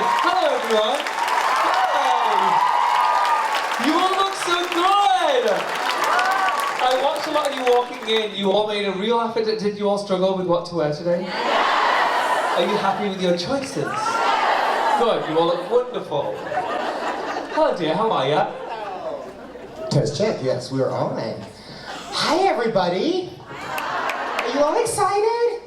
Hello, everyone. Hi. You all look so good. I watched a lot of you walking in. You all made a real effort. Did you all struggle with what to wear today? Are you happy with your choices? Good. You all look wonderful. Hello, dear. How are you? Test check. Yes, we're on. Hi, everybody. Are you all excited?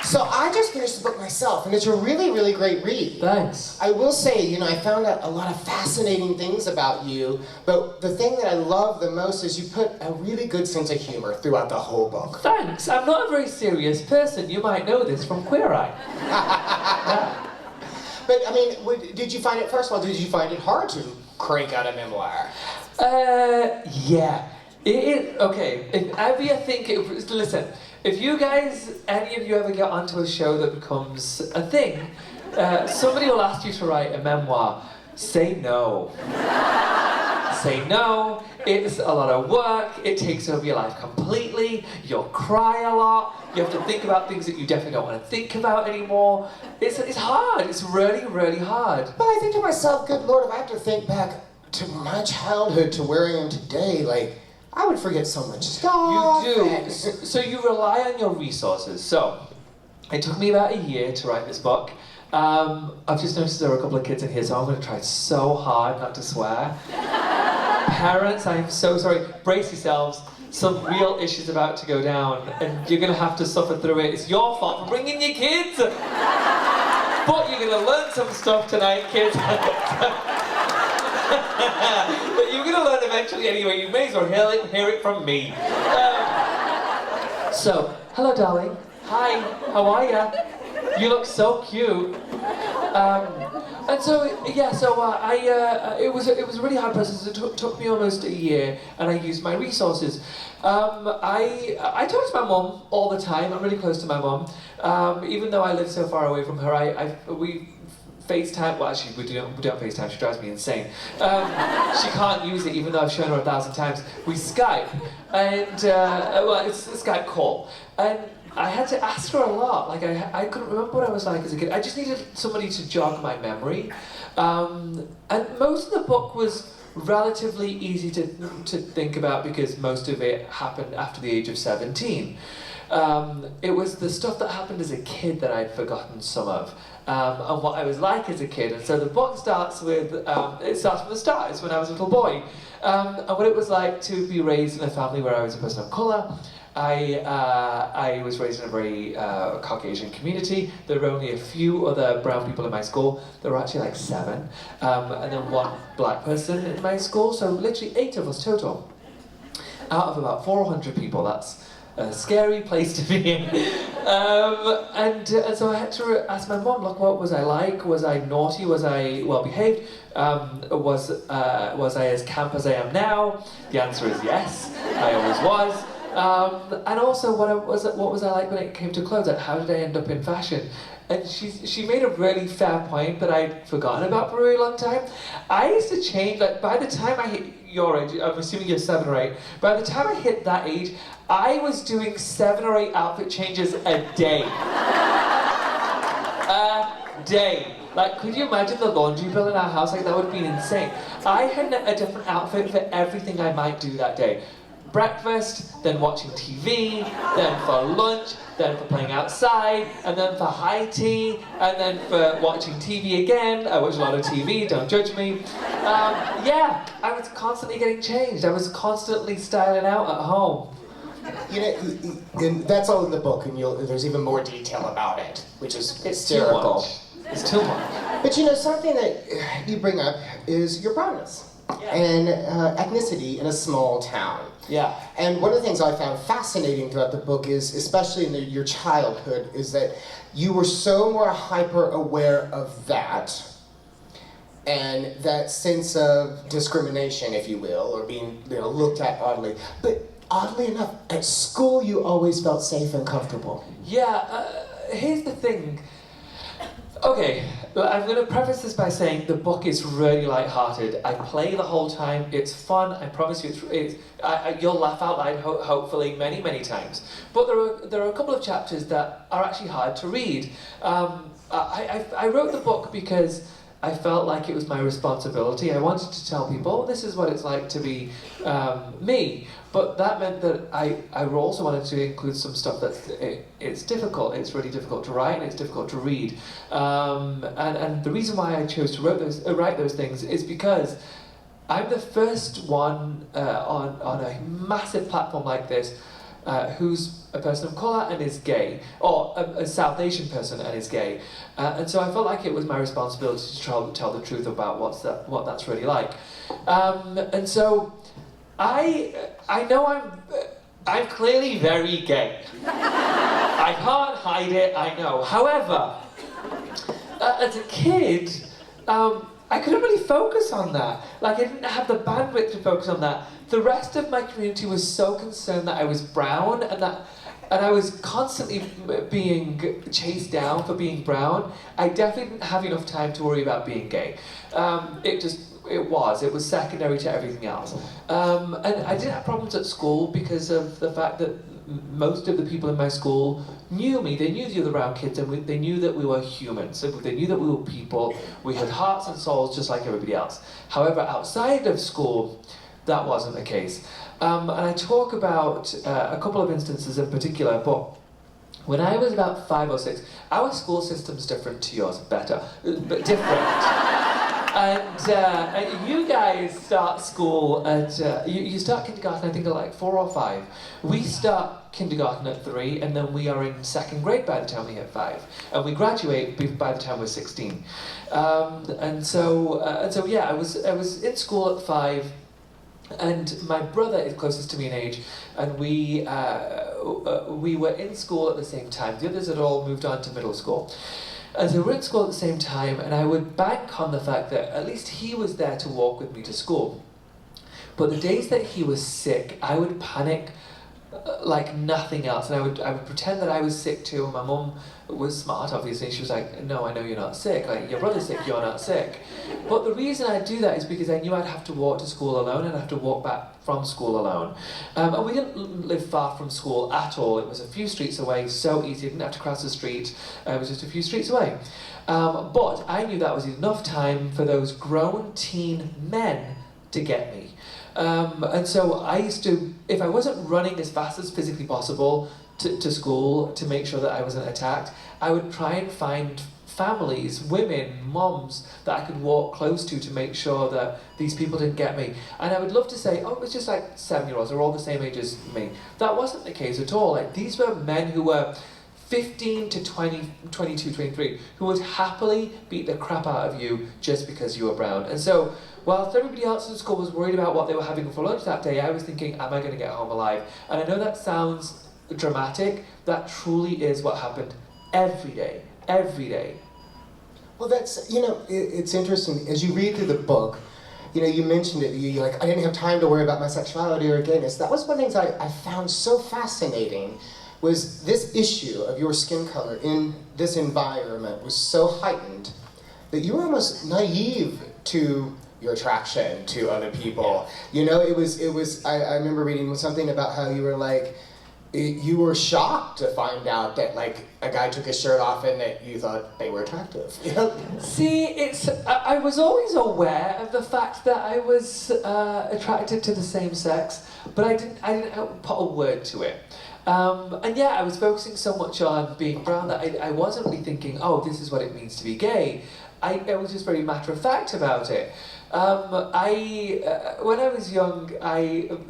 So I just finished the book myself, and it's a really, really great read. Thanks. I will say, I found out a lot of fascinating things about you, but the thing that I love the most is you put a really good sense of humor throughout the whole book. Thanks. I'm not a very serious person. You might know this from Queer Eye. Yeah. But, did you find it, first of all, did you find it hard to crank out a memoir? Yeah. Okay, if ever you think it was, listen, if you guys, any of you ever get onto a show that becomes a thing, somebody will ask you to write a memoir. Say no. Say no. It's a lot of work. It takes over your life completely. You'll cry a lot. You have to think about things that you definitely don't want to think about anymore. It's hard. It's really, really hard. But I think to myself, good Lord, if I have to think back to my childhood to where I am today, I would forget so much stuff. You do. So you rely on your resources. So it took me about a year to write this book. I've just noticed there are a couple of kids in here, so I'm going to try so hard not to swear. Parents, I'm so sorry. Brace yourselves. Some real issues about to go down, and you're going to have to suffer through it. It's your fault for bringing your kids. But you're going to learn some stuff tonight, kids. But you're going to learn eventually anyway. You may as well hear it from me. So, hello, darling. Hi, how are ya? You look so cute. And so, yeah, it was a really hard process. It took me almost a year, and I used my resources. I talk to my mum all the time. I'm really close to my mum. Even though I live so far away from her, we FaceTime. Well, actually, we don't FaceTime. She drives me insane. She can't use it, even though I've shown her 1,000 times. We Skype, and it's a Skype call, and I had to ask her a lot. I couldn't remember what I was like as a kid. I just needed somebody to jog my memory, and most of the book was relatively easy to think about because most of it happened after the age of 17. It was the stuff that happened as a kid that I'd forgotten some of. And what I was like as a kid. And so the book starts with, it starts from the start. It's when I was a little boy. And what it was like to be raised in a family where I was a person of colour. I was raised in a very Caucasian community. There were only a few other brown people in my school. There were actually 7. And then one black person in my school. So literally 8 of us total. Out of about 400 people. That's a scary place to be in. And so I had to ask my mom, look, what was I like? Was I naughty? Was I well behaved? Was I as camp as I am now? The answer is yes, I always was. And also, what was I like when it came to clothes? How did I end up in fashion? And she made a really fair point that I'd forgotten about for a really long time. I used to change, by the time I hit your age, I'm assuming you're 7 or 8, by the time I hit that age, I was doing 7 or 8 outfit changes a day. A day. Could you imagine the laundry bill in our house? That would have been insane. I had a different outfit for everything I might do that day. Breakfast, then watching TV, then for lunch, then for playing outside, and then for high tea, and then for watching TV again. I watch a lot of TV, don't judge me. Yeah, I was constantly getting changed. I was constantly styling out at home. And that's all in the book, and there's even more detail about it, which is hysterical. It's too much. But something that you bring up is your brownness. Yeah. And ethnicity in a small town. Yeah. And one of the things I found fascinating throughout the book is, especially in your childhood, is that you were so more hyper aware of that, and that sense of discrimination, if you will, or being looked at oddly. But oddly enough, at school you always felt safe and comfortable. Yeah, here's the thing. Okay, I'm going to preface this by saying the book is really light-hearted. I play the whole time. It's fun. I promise you, you'll laugh out loud, hopefully, many, many times. But there are a couple of chapters that are actually hard to read. I wrote the book because I felt like it was my responsibility. I wanted to tell people, this is what it's like to be me. But that meant that I also wanted to include some stuff it's difficult. It's really difficult to write and it's difficult to read. And the reason why I chose to write those things is because I'm the first one on a massive platform like this who's a person of colour and is gay, or a South Asian person and is gay. And so I felt like it was my responsibility to try to tell the truth about what that's really like. And so I know I'm clearly very gay. I can't hide it, I know. However, as a kid, I couldn't really focus on that. Like, I didn't have the bandwidth to focus on that. The rest of my community was so concerned that I was brown and I was constantly being chased down for being brown. I definitely didn't have enough time to worry about being gay. It was secondary to everything else. And I didn't have problems at school because of the fact that most of the people in my school knew me. They knew the other brown kids, and they knew that we were humans. So they knew that we were people. We had hearts and souls just like everybody else. However, outside of school, that wasn't the case. And I talk about a couple of instances in particular, but when I was about 5 or 6, our school system's different to yours, better, but different. And you guys start school at, you start kindergarten I think at like 4 or 5. We start kindergarten at 3, and then we are in 2nd grade by the time we hit 5. And we graduate by the time we're 16. And so yeah, I was in school at 5, and my brother is closest to me in age, and we were in school at the same time. The others had all moved on to middle school. And so we were in school at the same time, and I would bank on the fact that at least he was there to walk with me to school. But the days that he was sick, I would panic like nothing else, and I would pretend that I was sick too. And my mum was smart, obviously. She was like, "No, I know you're not sick. Like, your brother's sick, you're not sick." But the reason I'd do that is because I knew I'd have to walk to school alone, and I'd have to walk back from school alone. And we didn't live far from school at all. It was a few streets away, so easy. I didn't have to cross the street. It was just a few streets away. But I knew that was enough time for those grown teen men to get me. And so I used to, if I wasn't running as fast as physically possible to school to make sure that I wasn't attacked, I would try and find families, women, moms that I could walk close to make sure that these people didn't get me. And I would love to say, oh, it's just like 7-year-olds, they're all the same age as me. That wasn't the case at all. Like, these were men who were 15 to 20, 22, 23, who would happily beat the crap out of you just because you were brown. And so, whilst everybody else in school was worried about what they were having for lunch that day, I was thinking, am I going to get home alive? And I know that sounds dramatic. That truly is what happened every day. Every day. Well, that's, it's interesting. As you read through the book, you mentioned it, you're like, I didn't have time to worry about my sexuality or gayness. That was one of the things I found so fascinating, was this issue of your skin color in this environment was so heightened that you were almost naive to your attraction to other people. It was. I remember reading something about how you were like, you were shocked to find out that like a guy took his shirt off and that you thought they were attractive. See, I was always aware of the fact that I was attracted to the same sex, but I didn't put a word to it. And yeah, I was focusing so much on being brown that I wasn't really thinking, oh, this is what it means to be gay. I was just very matter of fact about it. When I was young,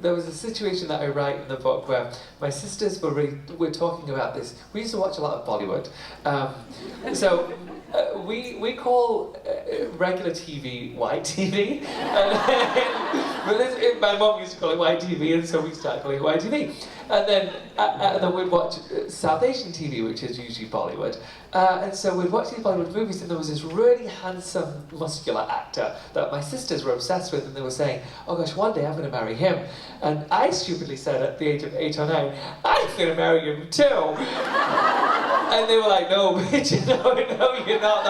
there was a situation that I write in the book where my sisters were talking about this. We used to watch a lot of Bollywood. So we call regular TV white TV. But my mum used to call it white TV, and so we started calling it white TV. And then we'd watch South Asian TV, which is usually Bollywood. And so we'd watch these Bollywood movies, and there was this really handsome, muscular actor that my sisters were obsessed with, and they were saying, oh gosh, one day I'm going to marry him. And I stupidly said at the age of 8 or 9, I'm going to marry him too. And they were like, no, bitch, no, you're not.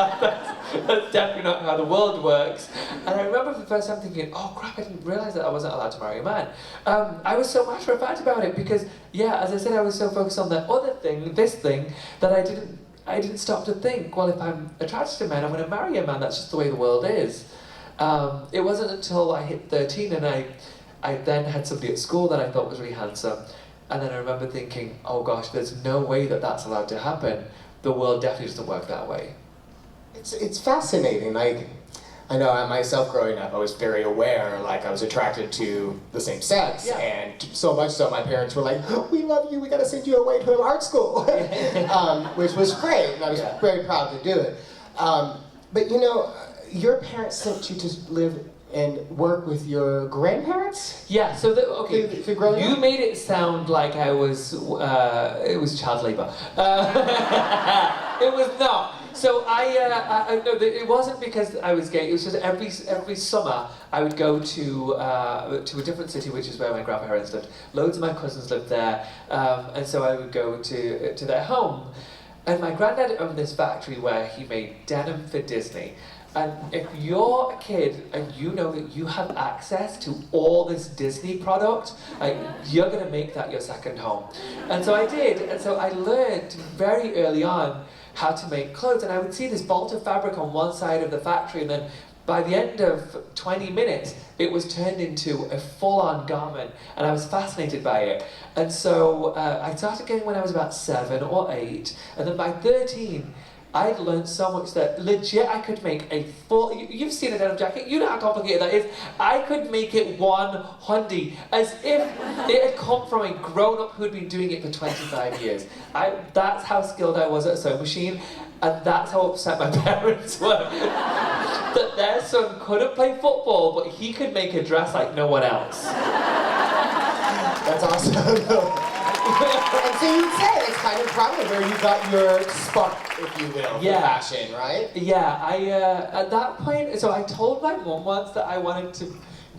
That's definitely not how the world works. And I remember for the first time thinking, oh crap, I didn't realise that I wasn't allowed to marry a man. I was so matter of fact about it because, yeah, as I said, I was so focused on that other thing, this thing, that I didn't stop to think, well, if I'm attracted to men, I'm going to marry a man. That's just the way the world is. It wasn't until I hit 13 and I then had somebody at school that I thought was really handsome. And then I remember thinking, oh gosh, there's no way that that's allowed to happen. The world definitely doesn't work that way. It's fascinating. Like, I know I myself growing up, I was very aware, like I was attracted to the same sex. Yeah. And so much so my parents were like, oh, we love you, we gotta send you away to an art school. Which was great, and I was very proud to do it. But you know, your parents sent you to live and work with your grandparents? Yeah, so you made it sound like I was, it was child labor. It was not. So no, it wasn't because I was gay, it was just every summer I would go to a different city, which is where my grandparents lived. Loads of my cousins lived there, and so I would go to their home. And my granddad owned this factory where he made denim for Disney. And if you're a kid and you know that you have access to all this Disney product, like, you're going to make that your second home. And so I did, and so I learned very early on how to make clothes, and I would see this bolt of fabric on one side of the factory, and then by the end of 20 minutes, it was turned into a full-on garment, and I was fascinated by it. And so I started getting when I was about 7 or 8, and then by 13, I'd learned so much that legit I could make a full, you've seen a denim jacket, you know how complicated that is. I could make it one hundy, as if it had come from a grown-up who'd been doing it for 25 years. That's how skilled I was at a sewing machine, and that's how upset my parents were. That their son couldn't play football, but he could make a dress like no one else. That's awesome. And so you'd say it's kind of probably where you got your spark, if you will, for fashion, right? Yeah, at that point, so I told my mum once that I wanted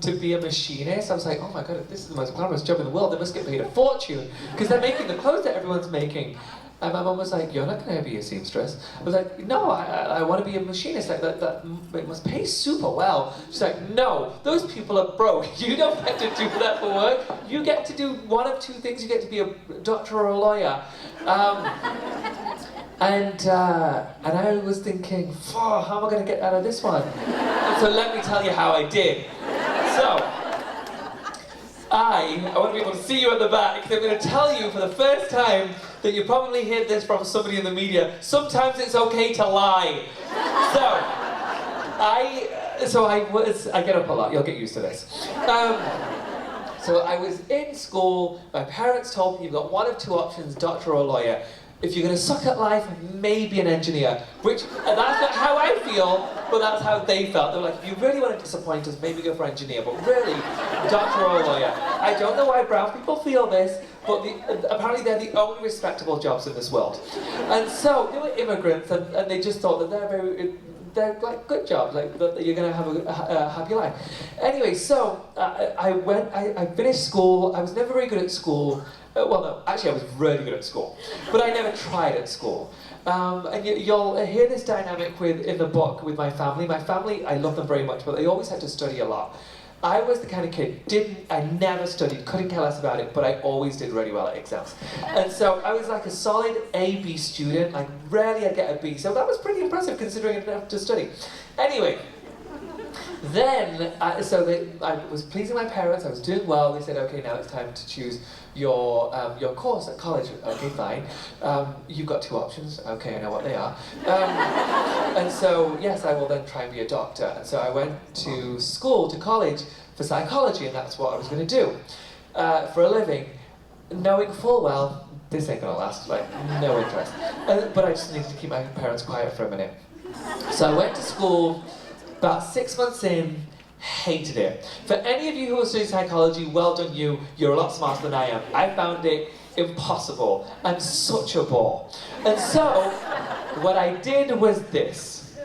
to be a machinist. I was like, oh my god, this is the most glamorous job in the world. They must get paid a fortune because they're making the clothes that everyone's making. And my mum was like, you're not going to be a seamstress. I was like, no, I want to be a machinist. Like, that it must pay super well. She's like, no, those people are broke. You don't get to do that for work. You get to do one of two things. You get to be a doctor or a lawyer. And I was thinking, how am I going to get out of this one? And so let me tell you how I did. So, I want to be able to see you at the back, because I'm going to tell you for the first time that you probably heard this from somebody in the media. Sometimes it's okay to lie. So I get up a lot. You'll get used to this. So I was in school. My parents told me you've got one of two options: doctor or lawyer. If you're going to suck at life, maybe an engineer. Which, that's not how I feel, but that's how they felt. They were like, if you really want to disappoint us, maybe go for engineer. But really, doctor or lawyer. I don't know why brown people feel this, but apparently they're the only respectable jobs in this world. And so, they were immigrants, and they just thought that they're like good jobs, like that you're going to have a happy life. Anyway, so I finished school. I was never very good at school. Well, no, actually I was really good at school, but I never tried at school. And you'll hear this dynamic in the book with my family. My family, I love them very much, but they always had to study a lot. I was the kind of kid, I never studied, couldn't care less about it, but I always did really well at exams. And so I was like a solid A-B student, like rarely I'd get a B, so that was pretty impressive considering I didn't have to study. Anyway, then, I was pleasing my parents, I was doing well. They said, okay, now it's time to choose your course at college. Okay, fine. You've got two options. Okay, I know what they are. And so, yes, I will then try and be a doctor. And so I went to college for psychology, and that's what I was going to do for a living, knowing full well, this ain't going to last, like, no interest. But I just needed to keep my parents quiet for a minute. So I went to school. About 6 months in, hated it. For any of you who are studying psychology, well done you. You're a lot smarter than I am. I found it impossible and such a bore. And so, what I did was this.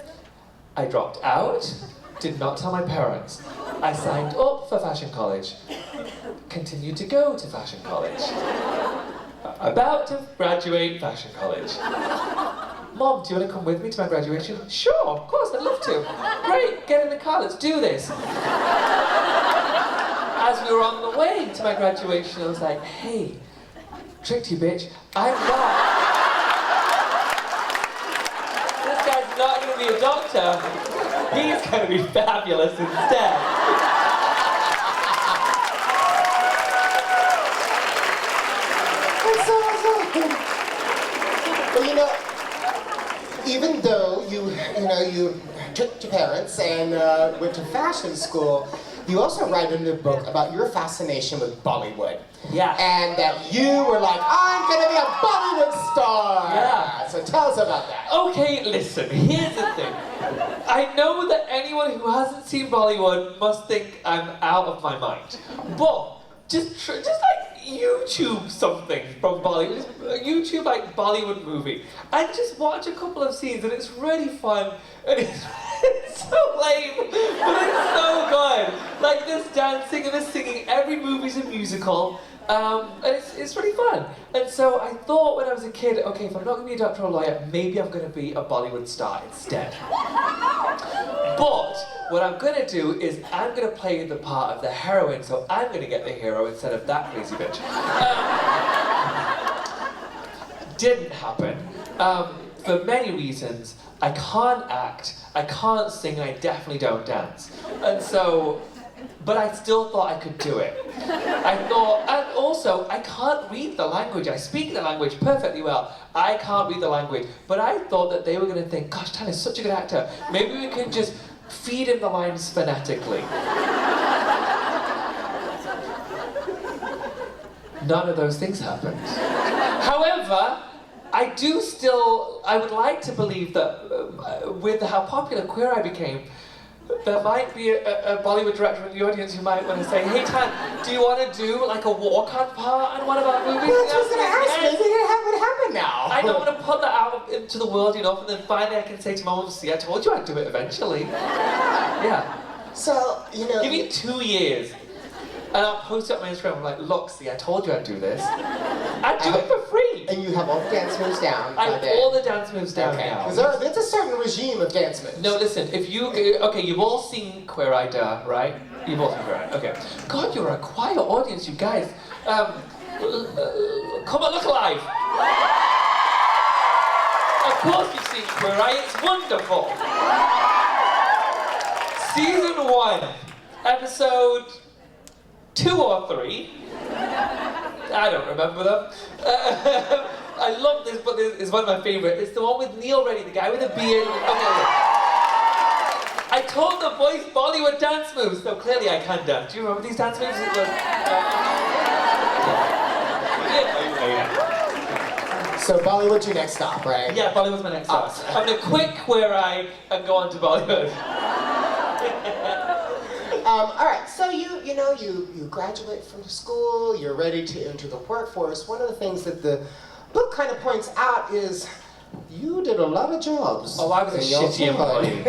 I dropped out, did not tell my parents. I signed up for fashion college, continued to go to fashion college. About to graduate fashion college. Mom, do you want to come with me to my graduation? Sure, of course, I'd love to. Great, get in the car, let's do this. As we were on the way to my graduation, I was like, hey, tricked you, bitch. I'm not. This guy's not going to be a doctor. He's going to be fabulous instead. That's so awesome. Well, you know, even though you tricked your parents and went to fashion school, you also write in the book about your fascination with Bollywood. Yeah. And that you were like, I'm gonna be a Bollywood star. Yeah. So tell us about that. Okay, listen, here's the thing. I know that anyone who hasn't seen Bollywood must think I'm out of my mind. But just like YouTube something from Bollywood, YouTube like Bollywood movie, and just watch a couple of scenes, and it's really fun, and it's so lame, but it's so good. Like this dancing and this singing, every movie's a musical, and it's really fun. And so I thought when I was a kid, okay, if I'm not going to be a doctor or a lawyer, maybe I'm going to be a Bollywood star instead. But what I'm going to do is I'm going to play the part of the heroine, so I'm going to get the hero instead of that crazy bitch. Didn't happen. For many reasons. I can't act, I can't sing, I definitely don't dance. And so, but I still thought I could do it. I thought, and also, I can't read the language. I speak the language perfectly well. I can't read the language. But I thought that they were going to think, gosh, Tyler's such a good actor. Maybe we can just feed him the lines phonetically. None of those things happened. However, I would like to believe that with how popular Queer Eye became, there might be a Bollywood director in the audience who might want to say, hey Tan, do you want to do like a walk-on part in one of our movies? Well, I was going to ask, maybe it would happen now. I don't want to put that out into the world enough, and then finally I can say to my mum, see, I told you I'd do it eventually. Yeah. So, you know... Give me 2 years. And I'll post it on my Instagram, I'm like, look, see, I told you I'd do this. I'd do it for free. And you have all the dance moves down. I have all the dance moves down now. Because there's a certain regime of dance moves. No, listen, if you, okay, you've all seen Queer Eye, right? You've all seen Queer Eye, okay. God, you're a quiet audience, you guys. Come on, look alive. Of course you've seen Queer Eye, it's wonderful. Season 1, episode 2 or 3. I don't remember them. I love this, but this is one of my favourites. It's the one with Neil Reddy, the guy with the beard. Okay. I told the boys Bollywood dance moves, so clearly I can dance. Do you remember these dance moves? So Bollywood's your next stop, right? Yeah, Bollywood's my next stop. I'm going to quit Queer Eye and go on to Bollywood. All right, so you graduate from school, you're ready to enter the workforce. One of the things that the book kind of points out is you did a lot of jobs. Oh, I was a shitty employee.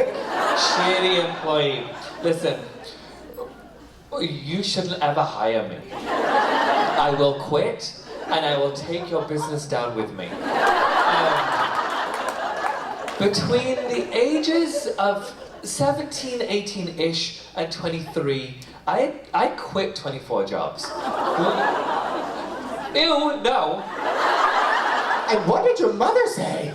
Shitty employee. Listen, you shouldn't ever hire me. I will quit, and I will take your business down with me. Between the ages of 17, 18-ish, and 23, I quit 24 jobs. Ew, no. And what did your mother say?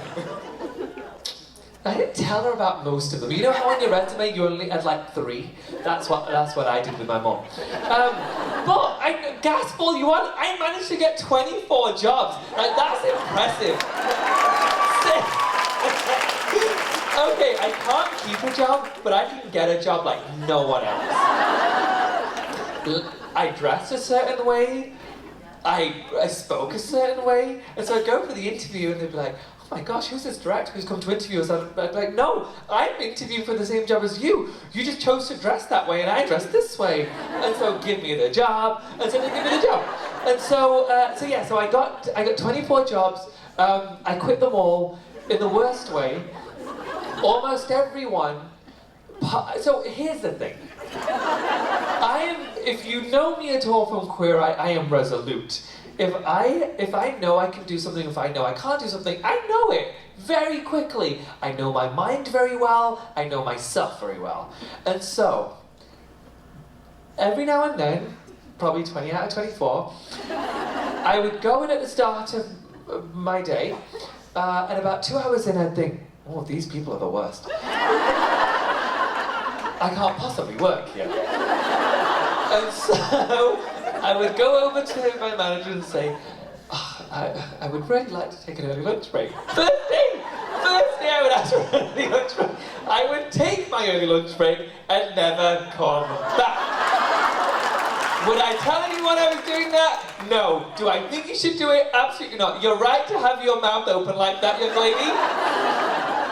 I didn't tell her about most of them. You know how on your resume you only had like 3? That's what I did with my mom. But I gaspall you on, I managed to get 24 jobs. Like, that's impressive. Okay, I can't keep a job, but I can get a job like no one else. I dressed a certain way, I spoke a certain way, and so I'd go for the interview and they'd be like, oh my gosh, who's this director who's come to interview us? I'd be like, no, I'm interviewing for the same job as you. You just chose to dress that way and I dressed this way. And so give me the job, and so they give me the job. And so I got 24 jobs, I quit them all in the worst way. Almost everyone. So here's the thing. If you know me at all from Queer Eye, I am resolute. If I know I can do something, if I know I can't do something, I know it very quickly. I know my mind very well, I know myself very well. And so, every now and then, probably 20 out of 24, I would go in at the start of my day, and about 2 hours in I'd think, oh, these people are the worst. I can't possibly work here. And so, I would go over to my manager and say, oh, I would really like to take an early lunch break. First day I would ask for an early lunch break. I would take my early lunch break and never come back. Would I tell anyone I was doing that? No. Do I think you should do it? Absolutely not. You're right to have your mouth open like that, young lady.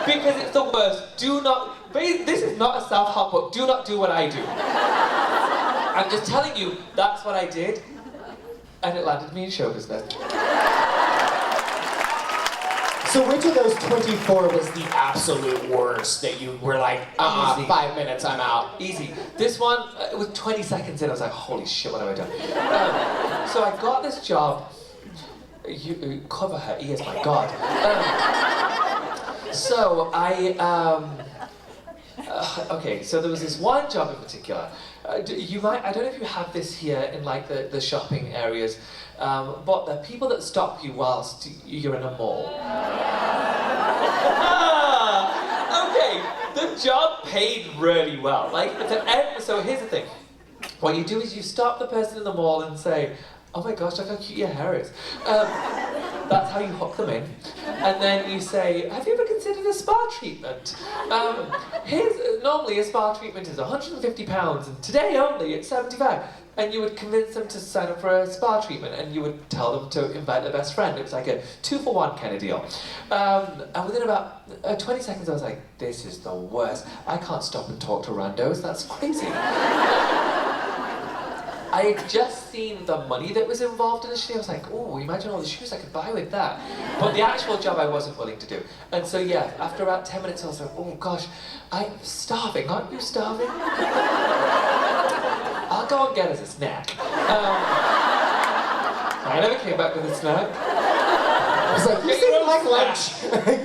Because it's the worst. Do not, this is not a self-help book. Do not do what I do. I'm just telling you, that's what I did. And it landed me in show business. So which of those 24 was the absolute worst that you were like, 5 minutes, I'm out? Easy. This one, it was 20 seconds in, I was like, holy shit, what have I done? So I got this job. You cover her ears, my God. So okay, so there was this one job in particular. I don't know if you have this here in like the shopping areas, but the people that stop you whilst you're in a mall. Okay, the job paid really well. Like, so here's the thing. What you do is you stop the person in the mall and say, oh my gosh, look how cute your hair is. That's how you hook them in. And then you say, have you ever considered a spa treatment? Normally a spa treatment is £150, and today only it's £75. And you would convince them to sign up for a spa treatment, and you would tell them to invite their best friend. It was like a 2-for-1 kind of deal. And within about 20 seconds I was like, this is the worst. I can't stop and talk to randos, that's crazy. I had just seen the money that was involved initially. I was like, oh, imagine all the shoes I could buy with that. But the actual job I wasn't willing to do. And so yeah, after about 10 minutes I was like, oh gosh, I'm starving, aren't you starving? I'll go and get us a snack. I never came back with a snack. I was like, you seem like lunch.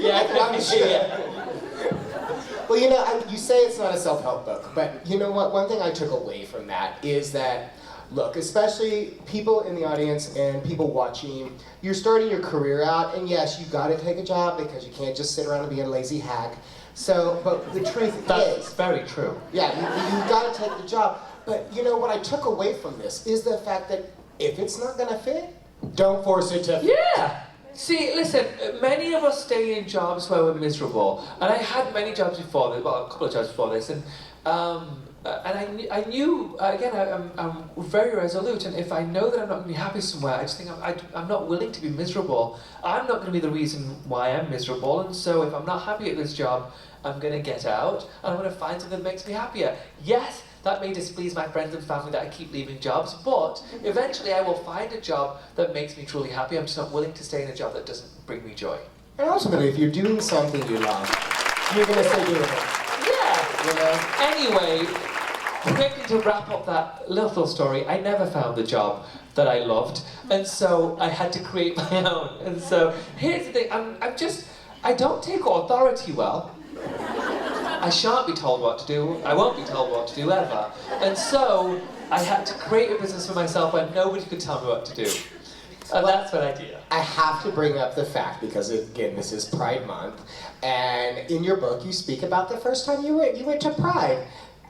Yeah, lunch. Yeah. Well, you know, you say it's not a self-help book, but you know what? One thing I took away from that is that, look, especially people in the audience and people watching, you're starting your career out, and yes, you got to take a job because you can't just sit around and be a lazy hack. So, but the truth That's very true. Yeah, you got to take the job. But you know what I took away from this is the fact that if it's not going to fit, don't force it to fit. Yeah. See, listen, many of us stay in jobs where we're miserable, and I had many jobs before this, well, a couple of jobs before this, and I knew, again, I'm very resolute, and if I know that I'm not going to be happy somewhere, I just think I'm not willing to be miserable. I'm not going to be the reason why I'm miserable, and so if I'm not happy at this job, I'm going to get out, and I'm going to find something that makes me happier. Yes, that may displease my friends and family that I keep leaving jobs, but eventually I will find a job that makes me truly happy. I'm just not willing to stay in a job that doesn't bring me joy. And ultimately, if you're doing something you love, you're going to stay doing it. Yeah. You know? Anyway, quickly to wrap up that little story, I never found the job that I loved, and so I had to create my own. And so here's the thing, I don't take authority well. I shan't be told what to do, I won't be told what to do ever. And so, I had to create a business for myself where nobody could tell me what to do. And that's what I did. I have to bring up the fact, because again, this is Pride Month, and in your book you speak about the first time you went to Pride.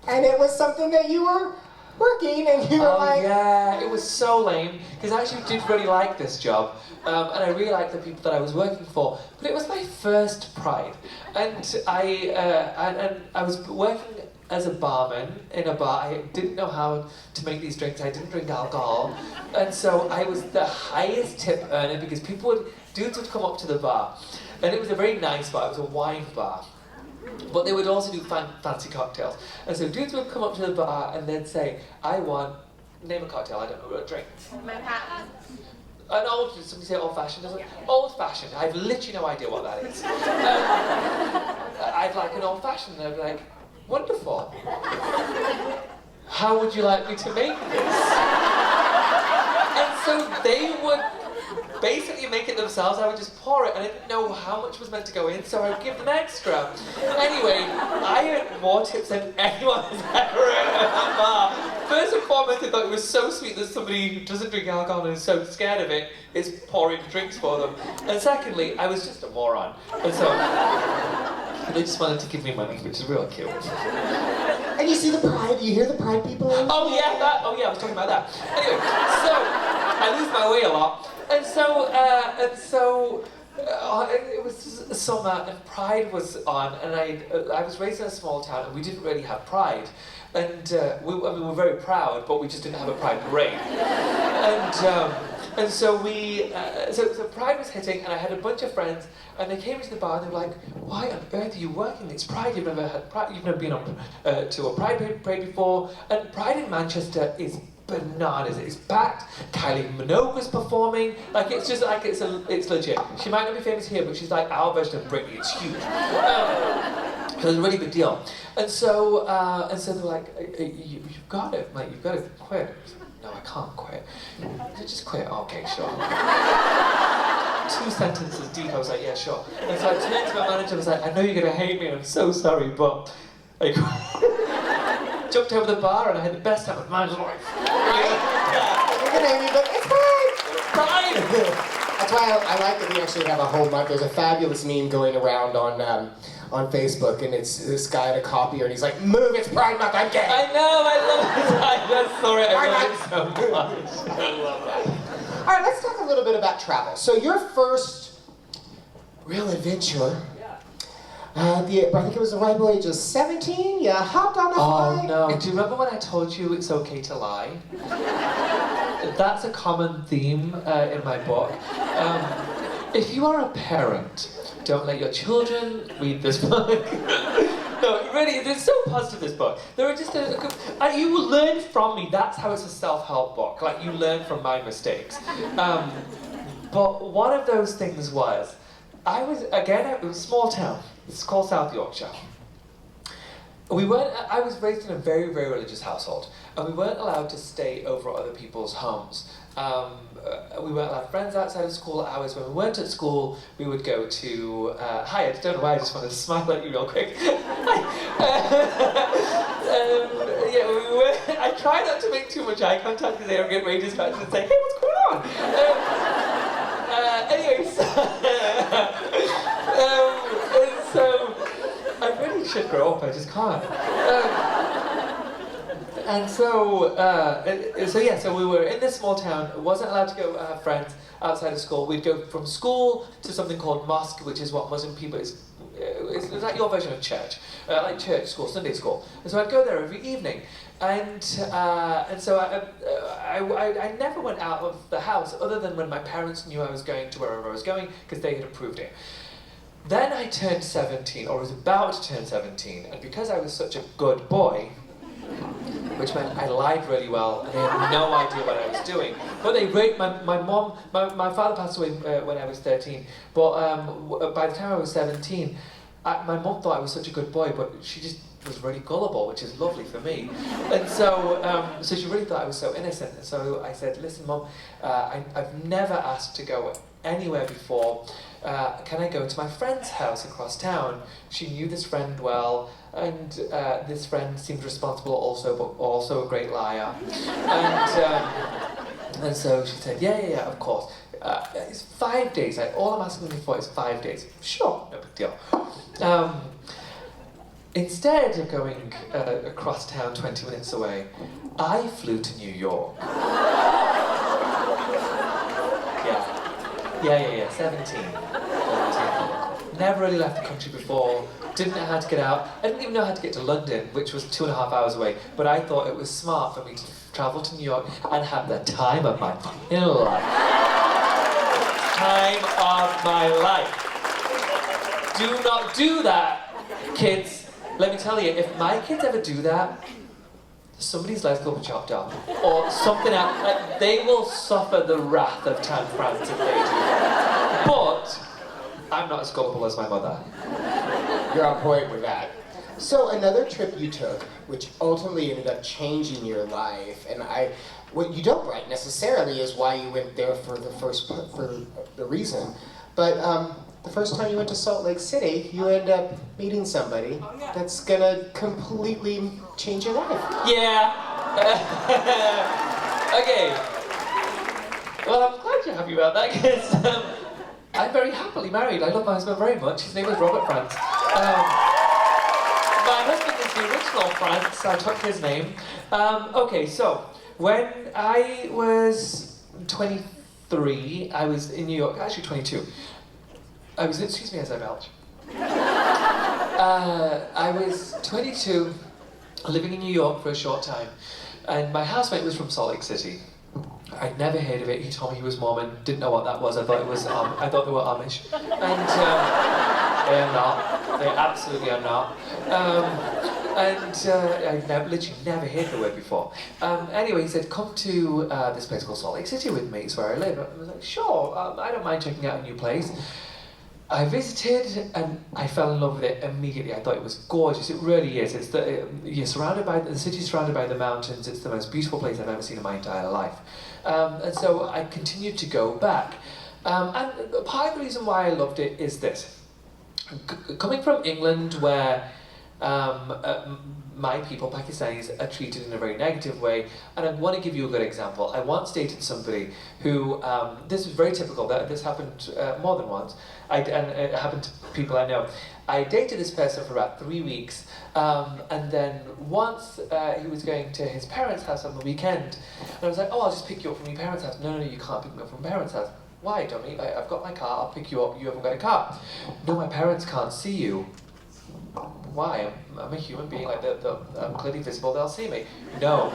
And it was something that you were working, and you were like... yeah, it was so lame, because I actually did really like this job. And I really liked the people that I was working for, but it was my first Pride, and I was working as a barman in a bar. I didn't know how to make these drinks. I didn't drink alcohol, and so I was the highest tip earner because dudes would come up to the bar, and it was a very nice bar. It was a wine bar. But they would also do fancy cocktails, and so dudes would come up to the bar and they'd say, "I want name a cocktail. I don't know what a drink." Manhattan. Did somebody say old-fashioned? Old-fashioned. I have literally no idea what that is. I'd like an old-fashioned, and I'd be like, wonderful. How would you like me to make this? And so they would basically make it themselves. I would just pour it, and I didn't know how much was meant to go in, so I would give them extra. Anyway, I earned more tips than anyone has ever earned at that bar. First and foremost, I thought it was so sweet that somebody who doesn't drink alcohol and is so scared of it is pouring drinks for them. And secondly, I was just a moron. And so they just wanted to give me money, which is real cute. And you see the pride, you hear the pride people? Oh yeah, I was talking about that. Anyway, so I lose my way a lot. And so it was summer and Pride was on, and I was raised in a small town and we didn't really have Pride. And we were very proud, but we just didn't have a Pride parade. And so so Pride was hitting, and I had a bunch of friends, and they came into the bar and they were like, "Why on earth are you working? It's Pride. You've never had Pride. You've never been on to a Pride parade before." And Pride in Manchester is bananas. It's packed. Kylie Minogue's performing. Like it's just like it's legit. She might not be famous here, but she's like our version of Britney. It's huge. So it's a really big deal. And so they're like, "You've got it. Like you've got to quit." No, I can't quit. Just quit. Okay, sure. 2 sentences deep, I was like, yeah, sure. And so I turned to my manager and was like, "I know you're going to hate me, and I'm so sorry, but I jumped over the bar and I had the best time of my life." You're going to hate me, but it's fine. Fine. That's why I like that we actually have a whole month. There's a fabulous meme going around on Facebook, and it's this guy at a copier, and he's like, "Move, it's Pride Month, I'm gay." I know, I love it. I'm sorry, I love it so much. I love that. All right, let's talk a little bit about travel. So your first real adventure, I think it was the ripe old age of 17, you hopped on a flight. Oh no, do you remember when I told you it's okay to lie? That's a common theme in my book. If you are a parent, don't let your children read this book. No, really, it's so positive, this book. There are just and you will learn from me. That's how it's a self-help book. Like, you learn from my mistakes. But one of those things was, it was a small town. It's called South Yorkshire. I was raised in a very, very religious household, and we weren't allowed to stay over at other people's homes. We weren't allowed friends outside of school hours. When we weren't at school, we would go to hi, I don't know why I just wanted to smile at you real quick. I try not to make too much eye contact because they don't get very distracted and say, "Hey, what's going on?" So I really should grow up, I just can't. So we were in this small town, wasn't allowed to go have friends outside of school. We'd go from school to something called mosque, which is what Muslim people it's like your version of church, like church school, Sunday school. And so I'd go there every evening, and so I never went out of the house other than when my parents knew I was going to wherever I was going because they had approved it. Then I turned 17, or was about to turn 17, and because I was such a good boy, which meant I lied really well, and they had no idea what I was doing. But they raped my father passed away when I was 13, but by the time I was 17, my mum thought I was such a good boy, but she just was really gullible, which is lovely for me. And so she really thought I was so innocent. And so I said, "Listen, Mum, I've never asked to go anywhere before. Can I go to my friend's house across town?" She knew this friend well, and this friend seemed responsible also, but also a great liar. And so she said, yeah, of course. It's 5 days. All I'm asking you for is 5 days. Sure, no big deal. Instead of going across town 20 minutes away, I flew to New York. Yeah, 17. Never really left the country before, didn't know how to get out. I didn't even know how to get to London, which was 2.5 hours away, but I thought it was smart for me to travel to New York and have the time of my fucking life. Time of my life. Do not do that, kids. Let me tell you, if my kids ever do that, somebody's legs will be chopped off, or something else. Like, they will suffer the wrath of Tan France if they do. But I'm not as gullible as my mother. You're on point with that. So another trip you took, which ultimately ended up changing your life, and what you don't write necessarily is why you went there for the reason. But the first time you went to Salt Lake City, you end up meeting somebody that's gonna completely change your life. Yeah. Okay. Well, I'm glad you're happy about that, because I'm very happily married. I love my husband very much. His name is Robert France. My husband is the original France. I took his name. Okay, so when I was 23, I was in New York. Actually, 22. Excuse me as I belch. I was 22, living in New York for a short time, and my housemate was from Salt Lake City. I'd never heard of it. He told me he was Mormon. Didn't know what that was. I thought it was. I thought they were Amish, and they are not. They absolutely are not. I'd literally never heard the word before. Anyway, he said, "Come to this place called Salt Lake City with me. It's where I live." I was like, "Sure. I don't mind checking out a new place." I visited and I fell in love with it immediately. I thought it was gorgeous. It really is. It's you're surrounded by the city's surrounded by the mountains. It's the most beautiful place I've ever seen in my entire life. And so I continued to go back. And part of the reason why I loved it is this: coming from England, where my people, Pakistanis, are treated in a very negative way. And I want to give you a good example. I once dated somebody who, this was very typical, this happened more than once, and it happened to people I know. I dated this person for about 3 weeks, and then once he was going to his parents' house on the weekend, and I was like, "Oh, I'll just pick you up from your parents' house." "No, you can't pick me up from my parents' house." "Why, dummy? I've got my car, I'll pick you up, you haven't got a car." "No, my parents can't see you." "Why? I'm a human being, like I'm clearly visible, they'll see me." "No,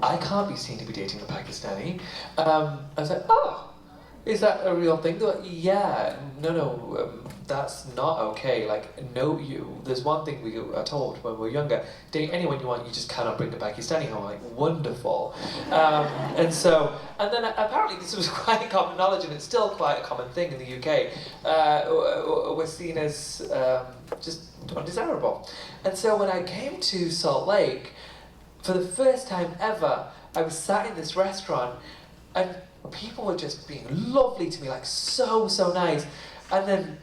I can't be seen to be dating a Pakistani." I was like, "Oh, is that a real thing?" They're like, "Yeah, no, that's not okay. Like, no, there's one thing we are told when we're younger: date anyone you want, you just cannot bring a Pakistani home." I'm like, wonderful. And then apparently this was quite common knowledge, and it's still quite a common thing in the UK. We're seen as just undesirable. And so when I came to Salt Lake, for the first time ever, I was sat in this restaurant, and people were just being lovely to me, like so nice. And then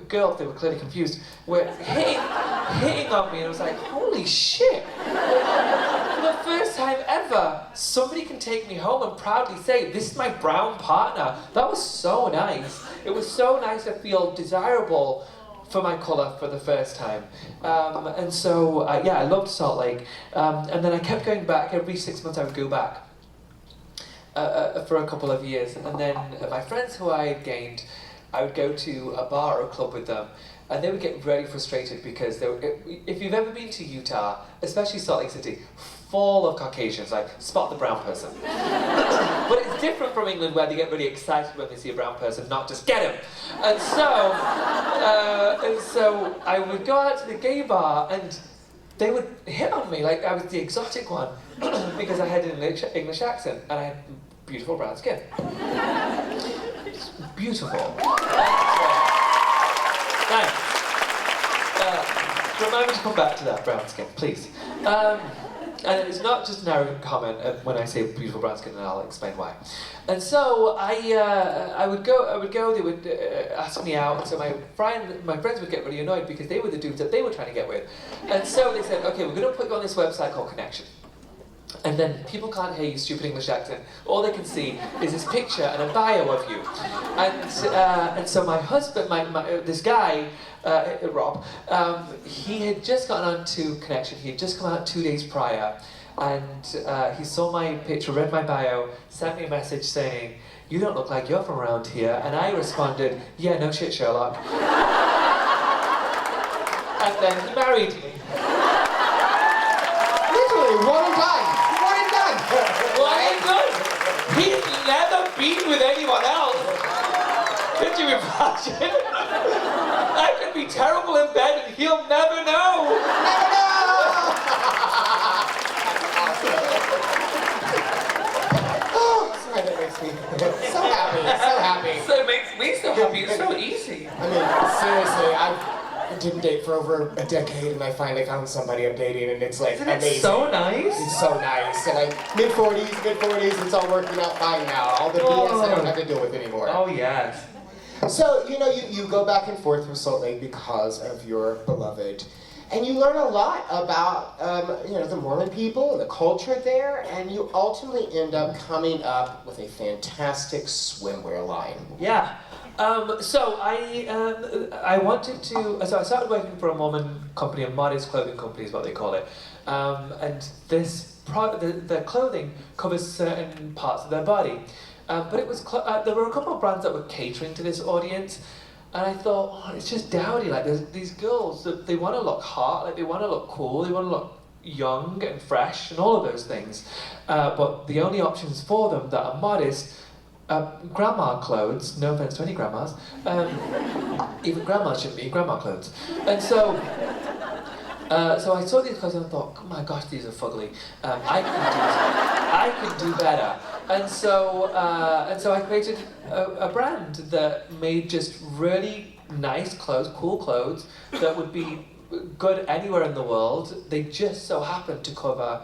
girls, they were clearly confused, were hitting on me, and I was like, holy shit. For the first time ever, somebody can take me home and proudly say, "This is my brown partner." That was so nice. It was so nice to feel desirable for my colour for the first time. And so, I loved Salt Lake. And then I kept going back. Every 6 months I would go back for a couple of years. And then my friends who I had gained, I would go to a bar or a club with them, and they would get really frustrated because if you've ever been to Utah, especially Salt Lake City, full of Caucasians, like, spot the brown person. But it's different from England, where they get really excited when they see a brown person, not just get him. And so I would go out to the gay bar, and they would hit on me like I was the exotic one because I had an English accent and I had beautiful brown skin. It's beautiful. Thanks. Remind me to come back to that brown skin, please. And it's not just an arrogant comment when I say beautiful brown skin, and I'll explain why. And so I would go. They would ask me out. And so my friends would get really annoyed because they were the dudes that they were trying to get with. And so they said, "Okay, we're going to put you on this website called Connection. And then people can't hear your stupid English accent. All they can see is this picture and a bio of you." And so my husband, this guy, Rob, he had just gotten onto Connection. He had just come out 2 days prior, and he saw my picture, read my bio, sent me a message saying, "You don't look like you're from around here." And I responded, "Yeah, no shit, Sherlock." And then he married me. Literally, one and done. One and done. One and done. He's never been with anyone else. Could you imagine? I could be terrible in bed and he'll never know. Never know. Oh, sorry, that makes me so happy. So happy. So it makes me so happy. It's so easy. I mean, seriously, didn't date for over a decade, and I finally found somebody I'm dating, and it's like Isn't amazing. it so nice? It's so nice. And like mid-40s, it's all working out fine now. All the BS I don't have to deal with anymore. Oh, yes. So, you go back and forth with Salt Lake because of your beloved. And you learn a lot about, the Mormon people and the culture there, and you ultimately end up coming up with a fantastic swimwear line. Yeah. So I wanted to. So I started working for a Mormon company, a modest clothing company is what they call it, and this the clothing covers certain parts of their body, but it was there were a couple of brands that were catering to this audience. And I thought, oh, it's just dowdy. Like, there's these girls that they want to look hot, like they want to look cool, they want to look young and fresh, and all of those things. But the only options for them that are modest, grandma clothes. No offense to any grandmas. Even grandmas shouldn't be in grandma clothes. And so I saw these clothes and I thought, oh my gosh, these are fugly. I can do better. And so I created a brand that made just really nice clothes, cool clothes, that would be good anywhere in the world. They just so happen to cover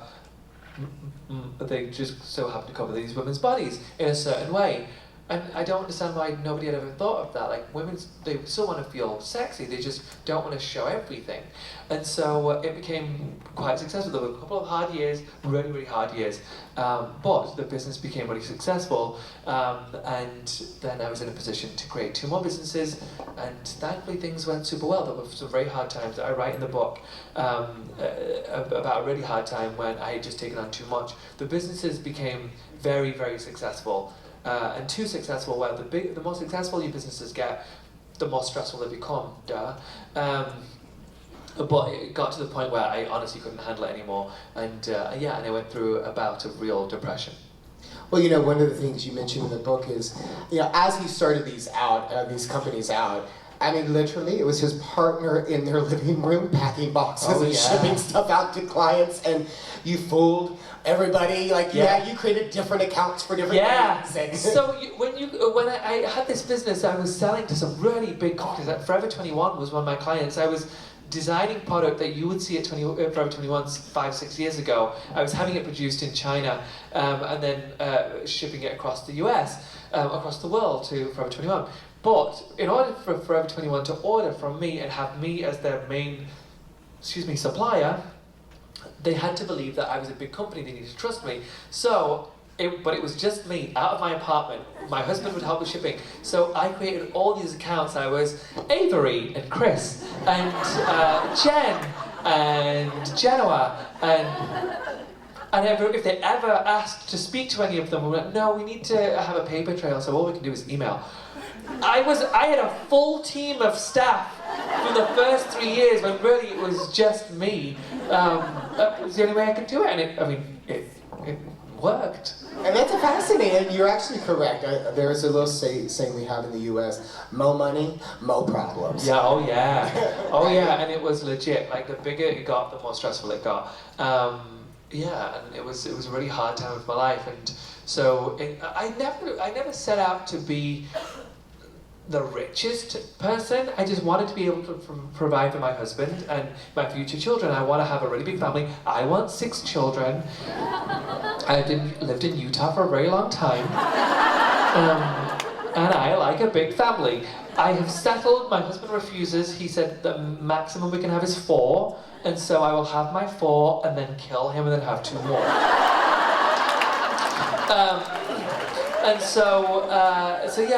these women's bodies in a certain way. And I don't understand why nobody had ever thought of that. Like, they still want to feel sexy, they just don't want to show everything. And so it became quite successful. There were a couple of hard years, really, really hard years. But the business became really successful. And then I was in a position to create 2 more businesses. And thankfully things went super well. There were some very hard times that I write in the book about a really hard time when I had just taken on too much. The businesses became very, very successful. And too successful, where the more successful your businesses get, the more stressful they become, but it got to the point where I honestly couldn't handle it anymore, and I went through a bout of real depression. Well, one of the things you mentioned in the book is, as he started these companies out, I mean, literally, it was his partner in their living room packing boxes and shipping stuff out to clients, and you fooled everybody. You created different accounts for different things. So when I had this business, I was selling to some really big companies. Like Forever 21 was one of my clients. I was designing product that you would see at Forever 21 5-6 years ago. I was having it produced in China, and then shipping it across the US, across the world to Forever 21. But in order for Forever 21 to order from me and have me as their main, supplier, they had to believe that I was a big company, they needed to trust me. But it was just me, out of my apartment. My husband would help with shipping. So I created all these accounts. I was Avery and Chris and Jen and Genoa and if they ever asked to speak to any of them, we were like, no, we need to have a paper trail, so all we can do is email. I had a full team of staff for the first 3 years when really it was just me. That was the only way I could do it, and it worked. And that's fascinating. You're actually correct. There's a little saying we have in the U.S.: "Mo money, mo problems." Yeah. Oh yeah. And it was legit. Like, the bigger it got, the more stressful it got. And it was a really hard time of my life, and so I never set out to be the richest person. I just wanted to be able to provide for my husband and my future children. I want to have a really big family. I want 6 children. I've lived in Utah for a very long time, and I like a big family. I have settled. My husband refuses. He said the maximum we can have is 4, and so I will have my 4 and then kill him and then have 2 more.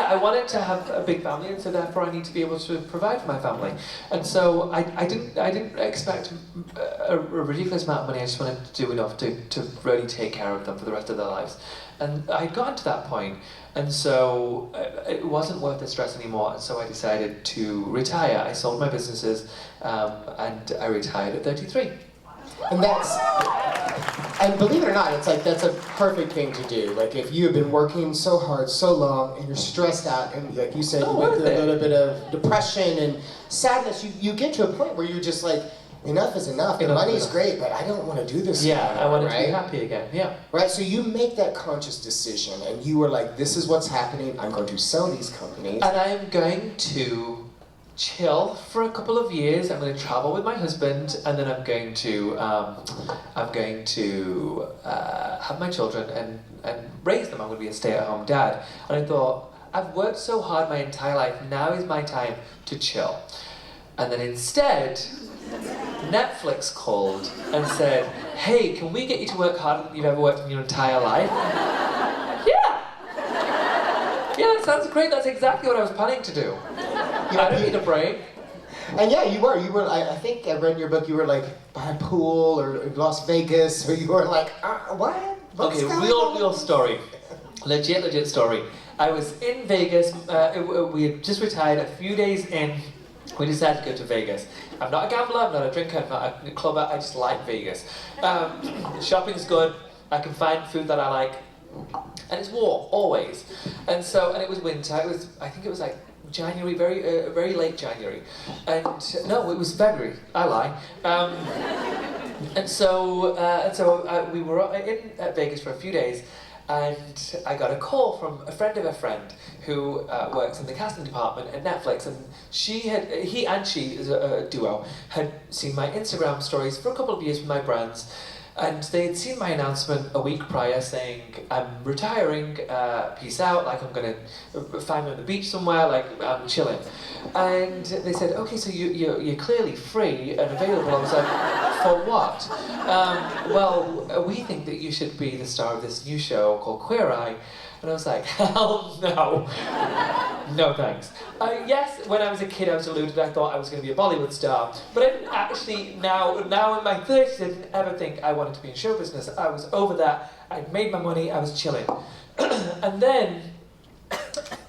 I wanted to have a big family, and so therefore I need to be able to provide for my family. And so I didn't expect a ridiculous amount of money. I just wanted to do enough to really take care of them for the rest of their lives. And I had gotten to that point, and so it wasn't worth the stress anymore, and so I decided to retire. I sold my businesses, and I retired at 33. And believe it or not, it's like that's a perfect thing to do. Like, if you have been working so hard, so long, and you're stressed out, and like you said, you went through a little bit of depression and sadness, you get to a point where you're just like, enough is enough. The money's great, but I don't want to do this anymore. I wanted to be happy again. Yeah. Right. So you make that conscious decision, and you were like, "This is what's happening. I'm going to sell these companies, and I'm going to chill for a couple of years. I'm going to travel with my husband, and then I'm going to have my children and raise them. I'm going to be a stay-at-home dad. And I thought, I've worked so hard my entire life. Now is my time to chill. And then instead, Netflix called and said, "Hey, can we get you to work harder than you've ever worked in your entire life?" Yeah, that sounds great. That's exactly what I was planning to do. I don't need a break. And yeah, you were. I think I read in your book you were like by a pool or Las Vegas, or you were like, what? What's Okay, going on? real story. Legit story. I was in Vegas. We had just retired. A few days in, we decided to go to Vegas. I'm not a gambler. I'm not a drinker. I'm not a clubber. I just like Vegas. Shopping's good. I can find food that I like, and it's warm always. And it was winter. I think it was like January, very late January, and no, it was February. I lie. We were in Vegas for a few days, and I got a call from a friend of a friend who works in the casting department at Netflix, and he as a duo had seen my Instagram stories for a couple of years with my brands. And they had seen my announcement a week prior saying, "I'm retiring, peace out, like I'm gonna find me on the beach somewhere, like I'm chilling." And they said, "Okay, so you're clearly free and available." I was like, "For what?" "Well, we think that you should be the star of this new show called Queer Eye." And I was like, "Hell no. No thanks." Yes, when I was a kid I was deluded. I thought I was going to be a Bollywood star. But I didn't actually, now in my 30s, I didn't ever think I wanted to be in show business. I was over that. I'd made my money. I was chilling. And then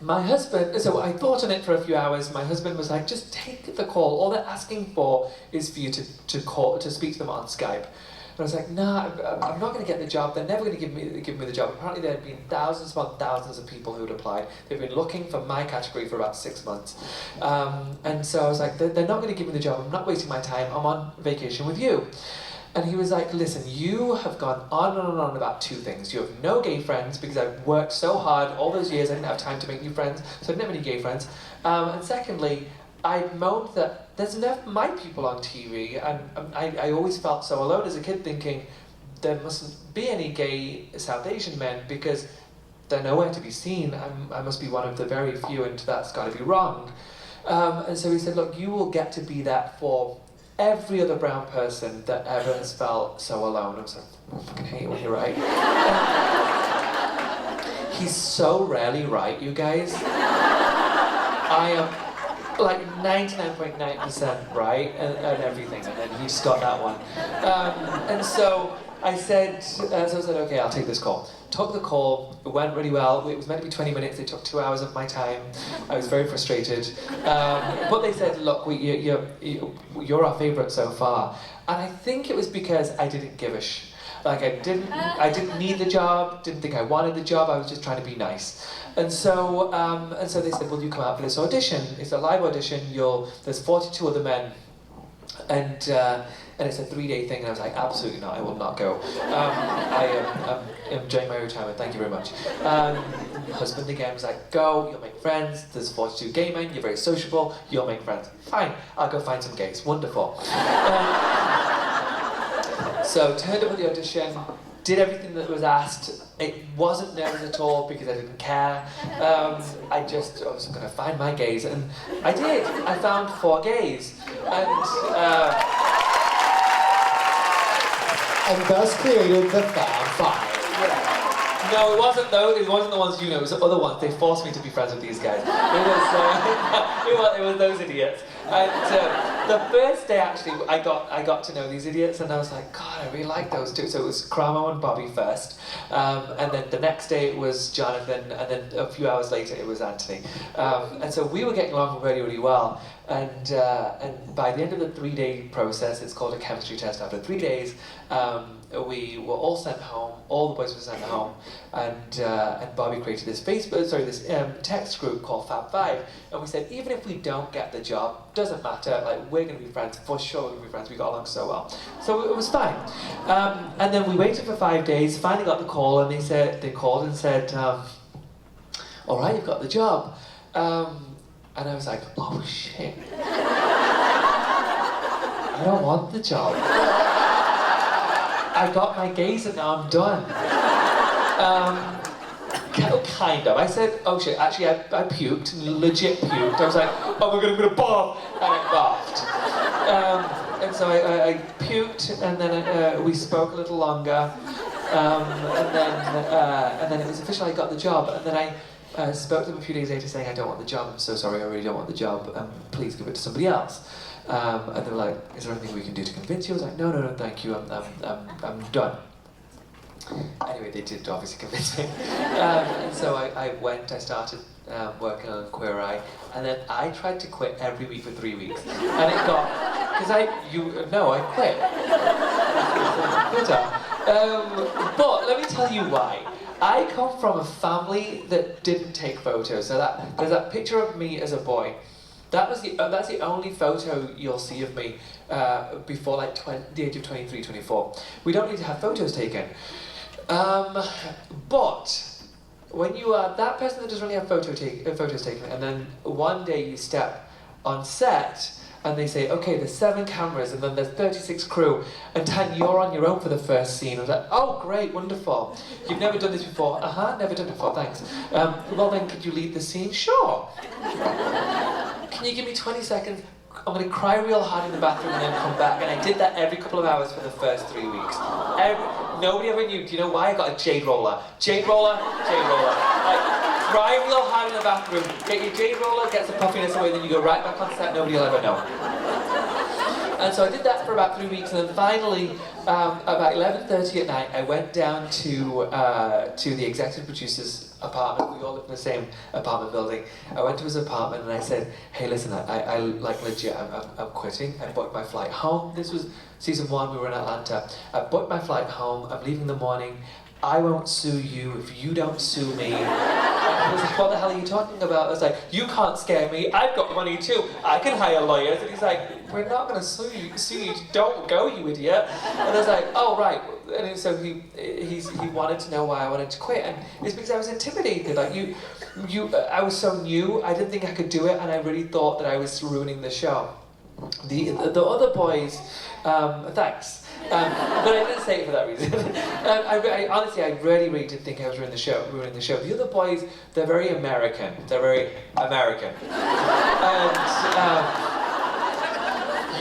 my husband, so I thought on it for a few hours. My husband was like, "Just take the call. All they're asking for is for you to speak to them on Skype." And I was like, "Nah, I'm not going to get the job. They're never going to give me the job." Apparently there had been thousands upon thousands of people who'd applied. They've been looking for my category for about 6 months. And so I was like, "They're not going to give me the job. I'm not wasting my time. I'm on vacation with you." And he was like, "Listen, you have gone on and on about two things. You have no gay friends because I've worked so hard all those years. I didn't have time to make new friends, so I didn't have any gay friends. And secondly, I moaned that there's enough my people on TV, and I always felt so alone as a kid, thinking there mustn't be any gay South Asian men because they're nowhere to be seen. I must be one of the very few, and that's got to be wrong." And so he said, "Look, you will get to be that for every other brown person that ever has felt so alone." I was like, "I fucking hate it when you're right." He's so rarely right, you guys. I am like 99.9% right and everything, and then he just got that one. And so I said, "Okay, I'll take this call." Took the call, it went really well. It was meant to be 20 minutes, it took 2 hours of my time. I was very frustrated. But they said, "Look, you're our favourite so far." And I think it was because I didn't give a Like I didn't need the job, didn't think I wanted the job, I was just trying to be nice. And so they said, "Will you come out for this audition? It's a live audition, there's 42 other men, and it's a 3-day thing." And I was like, "Absolutely not, I will not go. I am enjoying my retirement, thank you very much." Husband again was like, "Go, you'll make friends, there's 42 gay men, you're very sociable, you'll make friends." "Fine, I'll go find some gays." Wonderful. So turned up at the audition, did everything that was asked. It wasn't nervous at all because I didn't care. I was going to find my gays, and I did. I found 4 gays, and thus created the Fab Five. Yeah. No, it wasn't those. It wasn't the ones you know. It was the other ones. They forced me to be friends with these guys. It was those idiots. And the first day, actually, I got to know these idiots, and I was like, "God, I really like those two." So it was Cramo and Bobby first, and then the next day it was Jonathan, and then a few hours later it was Anthony. And so we were getting along really, really well. And by the end of the 3-day process, it's called a chemistry test. After 3 days, we were all sent home. All the boys were sent home, and Bobby created this text group called Fab Five. And we said, even if we don't get the job, doesn't matter. Like, we're going to be friends for sure. We're going to be friends. We got along so well, so it was fine. And then we waited for 5 days. Finally got the call, and they called and said, "All right, you've got the job." And I was like, oh shit. I don't want the job. I got my gaze and now I'm done. Kind of. I said, oh shit, actually I puked, legit puked. I was like, oh my god, I'm gonna barf! And I barfed. And so I puked, and then we spoke a little longer. And then it was official, I got the job. And then I spoke to them a few days later saying, I don't want the job, I'm so sorry, I really don't want the job, please give it to somebody else. And they were like, is there anything we can do to convince you? I was like, no, thank you, I'm done. Anyway, they did obviously convince me. And so I went, I started working on Queer Eye, and then I tried to quit every week for 3 weeks. And it got, because I quit. But let me tell you why. I come from a family that didn't take photos. So there's that picture of me as a boy. That's the only photo you'll see of me before like the age of 23, 24. We don't need to have photos taken. But when you are that person that doesn't really have photos taken, and then one day you step on set and they say, okay, there's 7 cameras and then there's 36 crew, and Tan, you're on your own for the first scene. I was like, oh great, wonderful. You've never done this before? Never done it before, thanks. Well then, could you lead the scene? Sure. Can you give me 20 seconds? I'm going to cry real hard in the bathroom and then come back. And I did that every couple of hours for the first 3 weeks. Nobody ever knew. Do you know why? I got a jade roller. Jade roller, jade roller. Like, cry real hard in the bathroom, get your jade roller, get some puffiness away, then you go right back on set, nobody will ever know. And so I did that for about 3 weeks, and then finally, about 11:30 at night, I went down to the executive producer's apartment. We all live in the same apartment building. I went to his apartment and I said, hey, listen, I like legit, I'm quitting. I booked my flight home. This was season 1, we were in Atlanta. I booked my flight home, I'm leaving in the morning. I won't sue you if you don't sue me. He was like, what the hell are you talking about? I was like, you can't scare me, I've got money too, I can hire lawyers. And he's like, we're not going to sue you, don't go, you idiot. And I was like, oh right. And so he wanted to know why I wanted to quit, and it's because I was intimidated. Like I was so new, I didn't think I could do it, and I really thought that I was ruining the show. The other boys, thanks. But I didn't say it for that reason. Honestly, I really did think I was ruining the show. The other boys, they're very American. And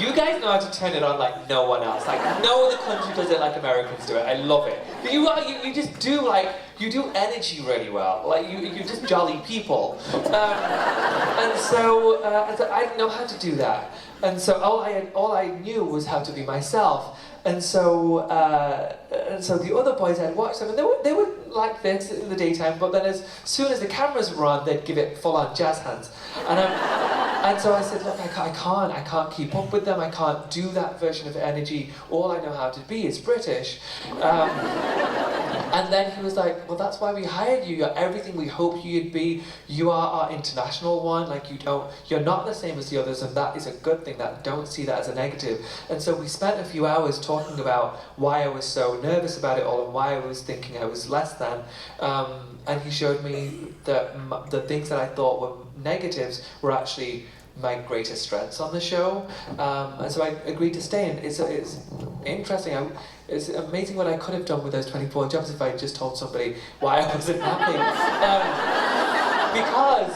you guys know how to turn it on like no one else. Like no other country does it like Americans do it. I love it. But you just do you do energy really well. Like you're just jolly people. And so I didn't know how to do that. And so all I knew was how to be myself. And so the other boys, I'd watch them, and they would like this in the daytime, but then as soon as the cameras were on, they'd give it full-on jazz hands. And so I said, look, I can't keep up with them, I can't do that version of energy, all I know how to be is British. And then he was like, well, that's why we hired you, you're everything we hoped you'd be, you are our international one, like you're not the same as the others, and that is a good thing, don't see that as a negative. And so we spent a few hours talking about why I was so nervous about it all, and why I was thinking I was less than, and he showed me that the things that I thought were negatives were actually my greatest strengths on the show, and so I agreed to stay. And it's interesting. It's amazing what I could have done with those 24 jobs if I had just told somebody why I wasn't happy. Because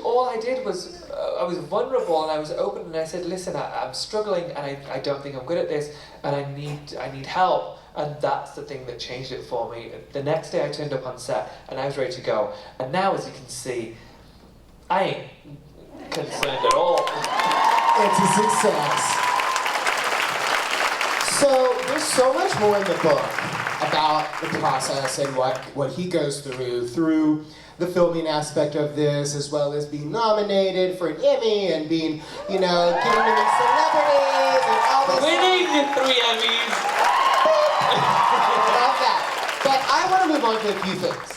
all I did was I was vulnerable and I was open, and I said, listen, I'm struggling and I don't think I'm good at this, and I need help. And that's the thing that changed it for me. The next day I turned up on set and I was ready to go. And now, as you can see, I ain't concerned at all. It's a success. So there's so much more in the book about the process and what he goes through the filming aspect of this, as well as being nominated for an Emmy and being, getting to meet celebrities and all this Winning 3 Emmys! About that. But I want to move on to a few things.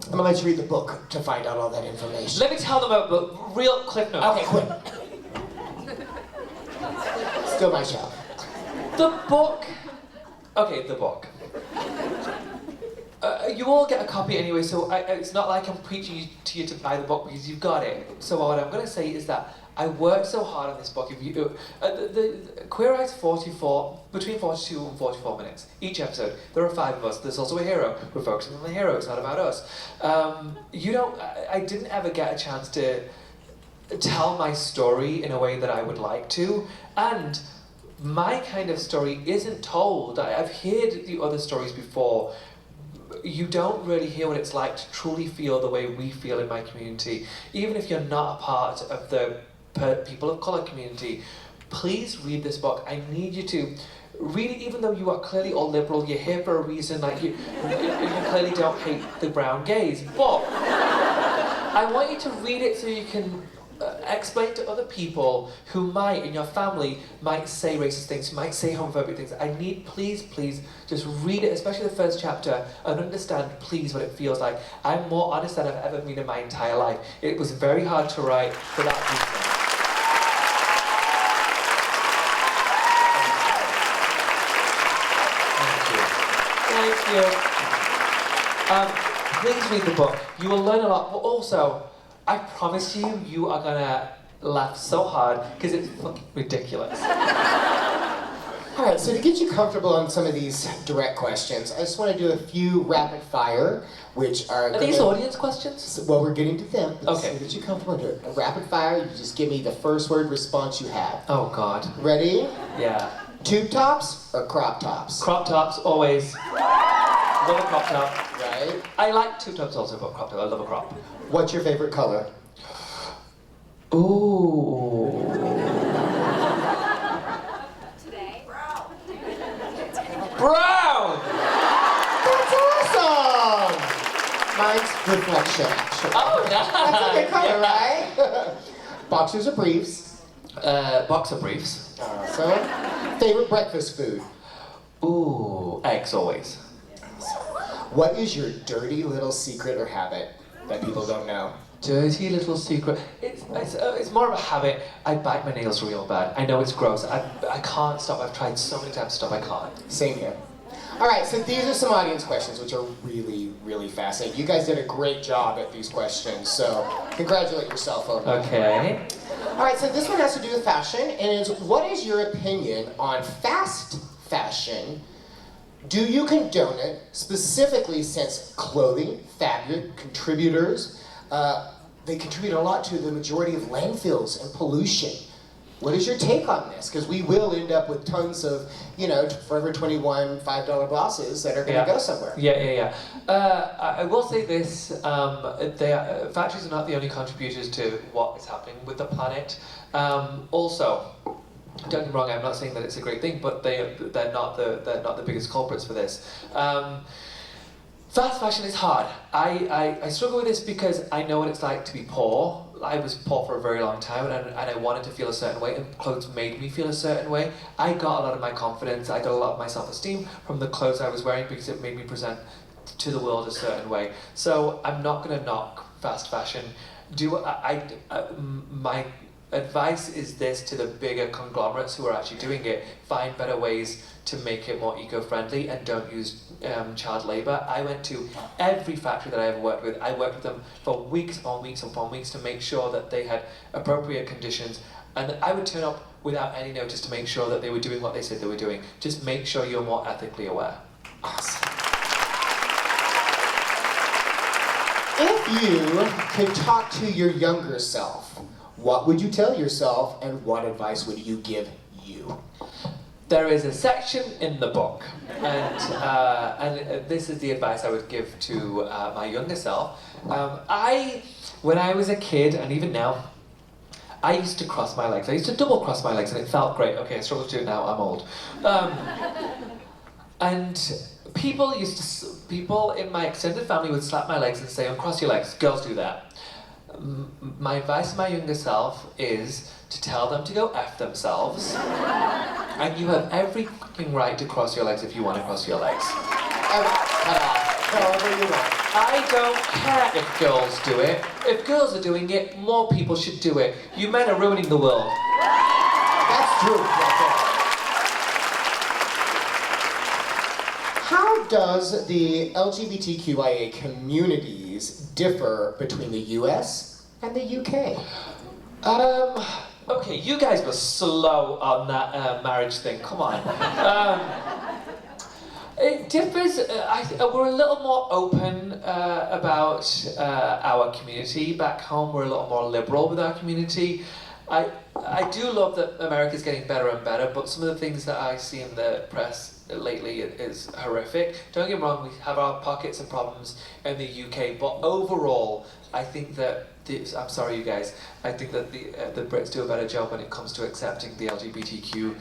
I'm going to let you read the book to find out all that information. Let me tell them about the real clip notes. Okay, quick. Still my show. The book. Okay, the book. You all get a copy anyway, so it's not like I'm preaching to to you to buy the book because you've got it. So what I'm going to say is that I worked so hard on this book. If you the Queer Eye's between 42 and 44 minutes each episode. There are 5 of us. There's also a hero. We're focusing on the hero. It's not about us. I didn't ever get a chance to tell my story in a way that I would like to, and my kind of story isn't told. I've heard the other stories before. You don't really hear what it's like to truly feel the way we feel in my community. Even if you're not a part of the people of colour community, please read this book. I need you to read it, even though you are clearly all liberal. You're here for a reason. Like you clearly don't hate the brown gays. But I want you to read it so you can explain to other people who might, in your family, might say racist things, who might say homophobic things. I need, please, just read it, especially the first chapter, and understand, please, what it feels like. I'm more honest than I've ever been in my entire life. It was very hard to write for that reason. Thank you. Please read the book. You will learn a lot, but also, I promise you, you are gonna laugh so hard because it's fucking ridiculous. Alright, so to get you comfortable on some of these direct questions, I just want to do a few rapid fire, which are... Are these audience questions? Well, we're getting to them. Okay. To get you comfortable, do a rapid fire, you just give me the first word response you have. Oh, God. Ready? Yeah. Tube tops or crop tops? Crop tops, always. Love a crop top. Right. I like tube tops also, but crop top, I love a crop. What's your favorite color? Ooh. Today. Brown! That's awesome! Mine's reflection, actually. Oh, yeah. That's a good color, right? Boxers or briefs? Boxer briefs. Awesome. Favorite breakfast food? Ooh, eggs always. What is your dirty little secret or habit that people don't know? Dirty little secret. It's more of a habit. I bite my nails real bad. I know it's gross. I can't stop. I've tried so many times to stop. I can't. Same here. All right, so these are some audience questions, which are really, really fascinating. You guys did a great job at these questions, so congratulate yourself on that. Okay. All right, so this one has to do with fashion, and is what is your opinion on fast fashion? Do you condone it, specifically since clothing, fabric, contributors, they contribute a lot to the majority of landfills and pollution. What is your take on this? Because we will end up with tons of, Forever 21 $5 bosses that are going to go somewhere. Yeah. I will say this, factories are not the only contributors to what is happening with the planet. Also, don't get me wrong, I'm not saying that it's a great thing, but they're not the biggest culprits for this. Fast fashion is hard. I struggle with this because I know what it's like to be poor. I was poor for a very long time, and I wanted to feel a certain way, and clothes made me feel a certain way. I got a lot of my confidence, I got a lot of my self-esteem from the clothes I was wearing because it made me present to the world a certain way. So I'm not going to knock fast fashion. My advice is this to the bigger conglomerates who are actually doing it: find better ways to make it more eco-friendly and don't use child labour. I went to every factory that I ever worked with. I worked with them for weeks upon weeks upon weeks to make sure that they had appropriate conditions, and I would turn up without any notice to make sure that they were doing what they said they were doing. Just make sure you're more ethically aware. Awesome. If you could talk to your younger self, what would you tell yourself, and what advice would you give you? There is a section in the book, and this is the advice I would give to my younger self. When I was a kid, and even now, I used to cross my legs. I used to double cross my legs, and it felt great. Okay, I struggle to do it now. I'm old. And people in my extended family would slap my legs and say, "Uncross your legs. Girls do that." My advice to my younger self is to tell them to go F themselves, and you have every fucking right to cross your legs if you want to cross your legs. However you want. I don't care if girls do it. If girls are doing it, more people should do it. You men are ruining the world. That's true. How does the LGBTQIA community communities differ between the US and the UK? Okay, you guys were slow on that marriage thing. Come on. It differs. We're a little more open about our community. Back home, we're a lot more liberal with our community. I do love that America's getting better and better, but some of the things that I see in the press lately is horrific. Don't get me wrong, we have our pockets of problems in the UK, but overall, I think that I'm sorry, you guys. I think that the Brits do a better job when it comes to accepting the LGBTQ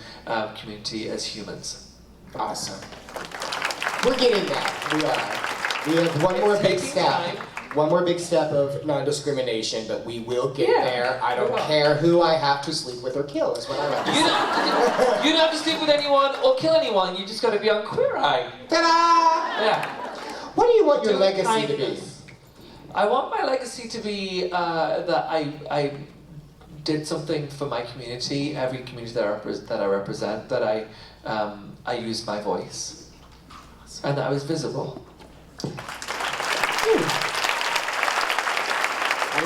community as humans. Awesome. We're getting there. We are. We have one more big step. Time. One more big step of non-discrimination, but we will get there. I don't we will. care who I have to sleep with or kill, is what I like to say. You don't have to sleep with anyone or kill anyone. You just got to be on Queer Eye. Ta-da! Yeah. What do you want your Do legacy to be? kindness. I want my legacy to be that I did something for my community, every community that I represent, that I used my voice, and that I was visible.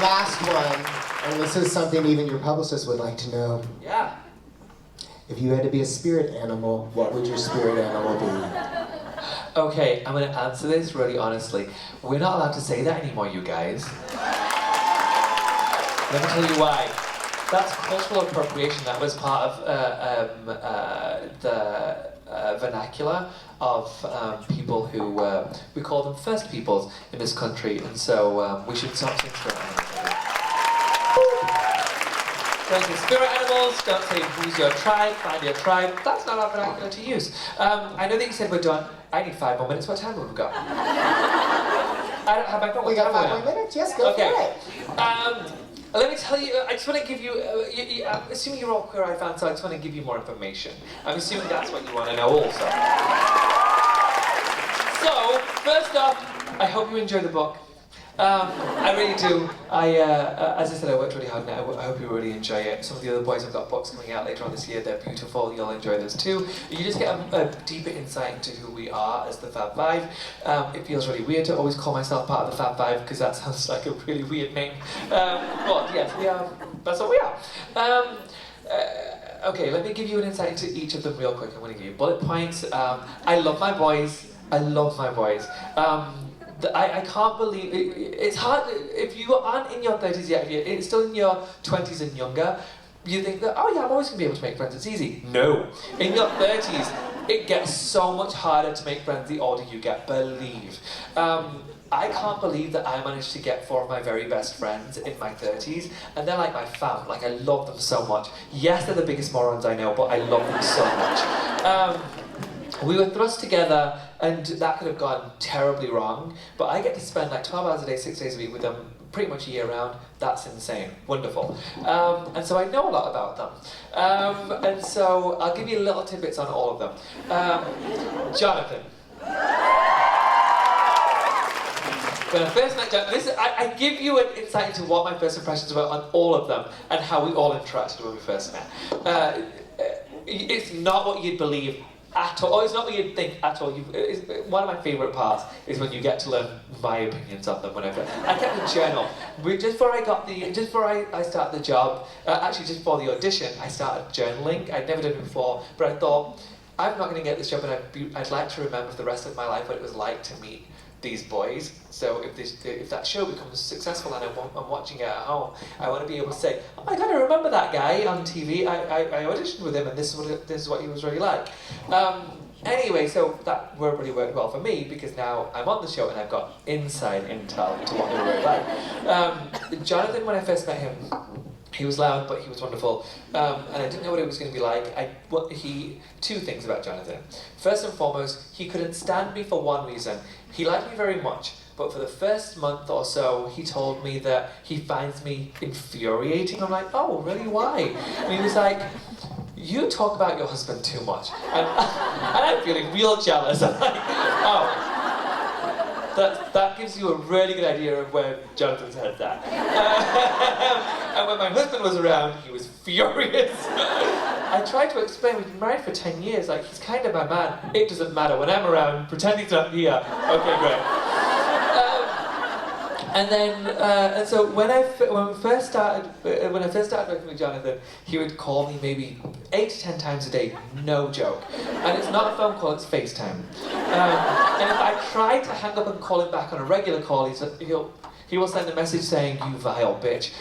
Last one, and this is something even your publicist would like to know. Yeah. If you had to be a spirit animal, what would your spirit animal be? Okay, I'm going to answer this really honestly. We're not allowed to say that anymore, you guys. Let me tell you why. That's cultural appropriation. That was part of the vernacular of people who, we call them First Peoples in this country, and so we should stop saying spirit animals. Don't say spirit animals, don't say who's your tribe, find your tribe. That's not our vernacular to use. I know that you said we're done. I need 5 more minutes. What time have we got? I don't have my phone. We got 5 more minutes? Yes, go for it. Let me tell you, I just want to give you, I'm assuming you're all Queer Eye fans, so I just want to give you more information. I'm assuming that's what you want to know also. So, first off, I hope you enjoy the book. I really do. As I said, I worked really hard on it. I hope you really enjoy it. Some of the other boys have got books coming out later on this year. They're beautiful. You'll enjoy those too. You just get a deeper insight into who we are as the Fab Five. It feels really weird to always call myself part of the Fab Five because that sounds like a really weird name. But yes, we are. That's what we are. Okay, let me give you an insight into each of them real quick. I'm going to give you bullet points. I love my boys. I love my boys. I can't believe it's hard if you aren't in your 30s yet. If you're still in your 20s and younger, you think that, oh yeah, I'm always gonna be able to make friends. It's easy. No, in your 30s, it gets so much harder to make friends the older you get. Believe. I can't believe that I managed to get 4 of my very best friends in my 30s, and they're like my fam. Like I love them so much. Yes, they're the biggest morons I know, but I love them so much. We were thrust together, and that could have gone terribly wrong, but I get to spend like 12 hours a day, 6 days a week with them pretty much year round. That's insane. Wonderful. And so I know a lot about them. And so I'll give you little tidbits on all of them. Jonathan. When I first met Jonathan, I give you an insight into what my first impressions were on all of them, and how we all interacted when we first met. It's not what you'd believe at all. Oh, it's not what you'd think at all. One of my favourite parts is when you get to learn my opinions on them. Whenever I kept a journal, just before I started the job, actually just before the audition, I started journaling. I'd never done it before, but I thought I'm not going to get this job, and I'd like to remember for the rest of my life what it was like to meet these boys. So if that show becomes successful and I'm watching it at home, I want to be able to say, oh my god, I remember that guy on TV. I auditioned with him, and this is what he was really like. Anyway, so that really worked well for me, because now I'm on the show and I've got inside intel into what they were really like. Jonathan, when I first met him, he was loud, but he was wonderful, and I didn't know what it was going to be like. Two things about Jonathan. First and foremost, he couldn't stand me for one reason. He liked me very much, but for the first month or so, he told me that he finds me infuriating. I'm like, oh, really, why? And he was like, you talk about your husband too much. And I'm feeling real jealous. I'm like, oh. That gives you a really good idea of where Jonathan's head's at. And when my husband was around, he was furious. I tried to explain, we've been married for 10 years, like, he's kind of my man. It doesn't matter, when I'm around, pretend he's not here. Okay, great. And then, and so when I first started working with Jonathan, he would call me maybe 8 to 10 times a day, no joke. And it's not a phone call, it's FaceTime. And if I try to hang up and call him back on a regular call, he will send a message saying, "You vile bitch.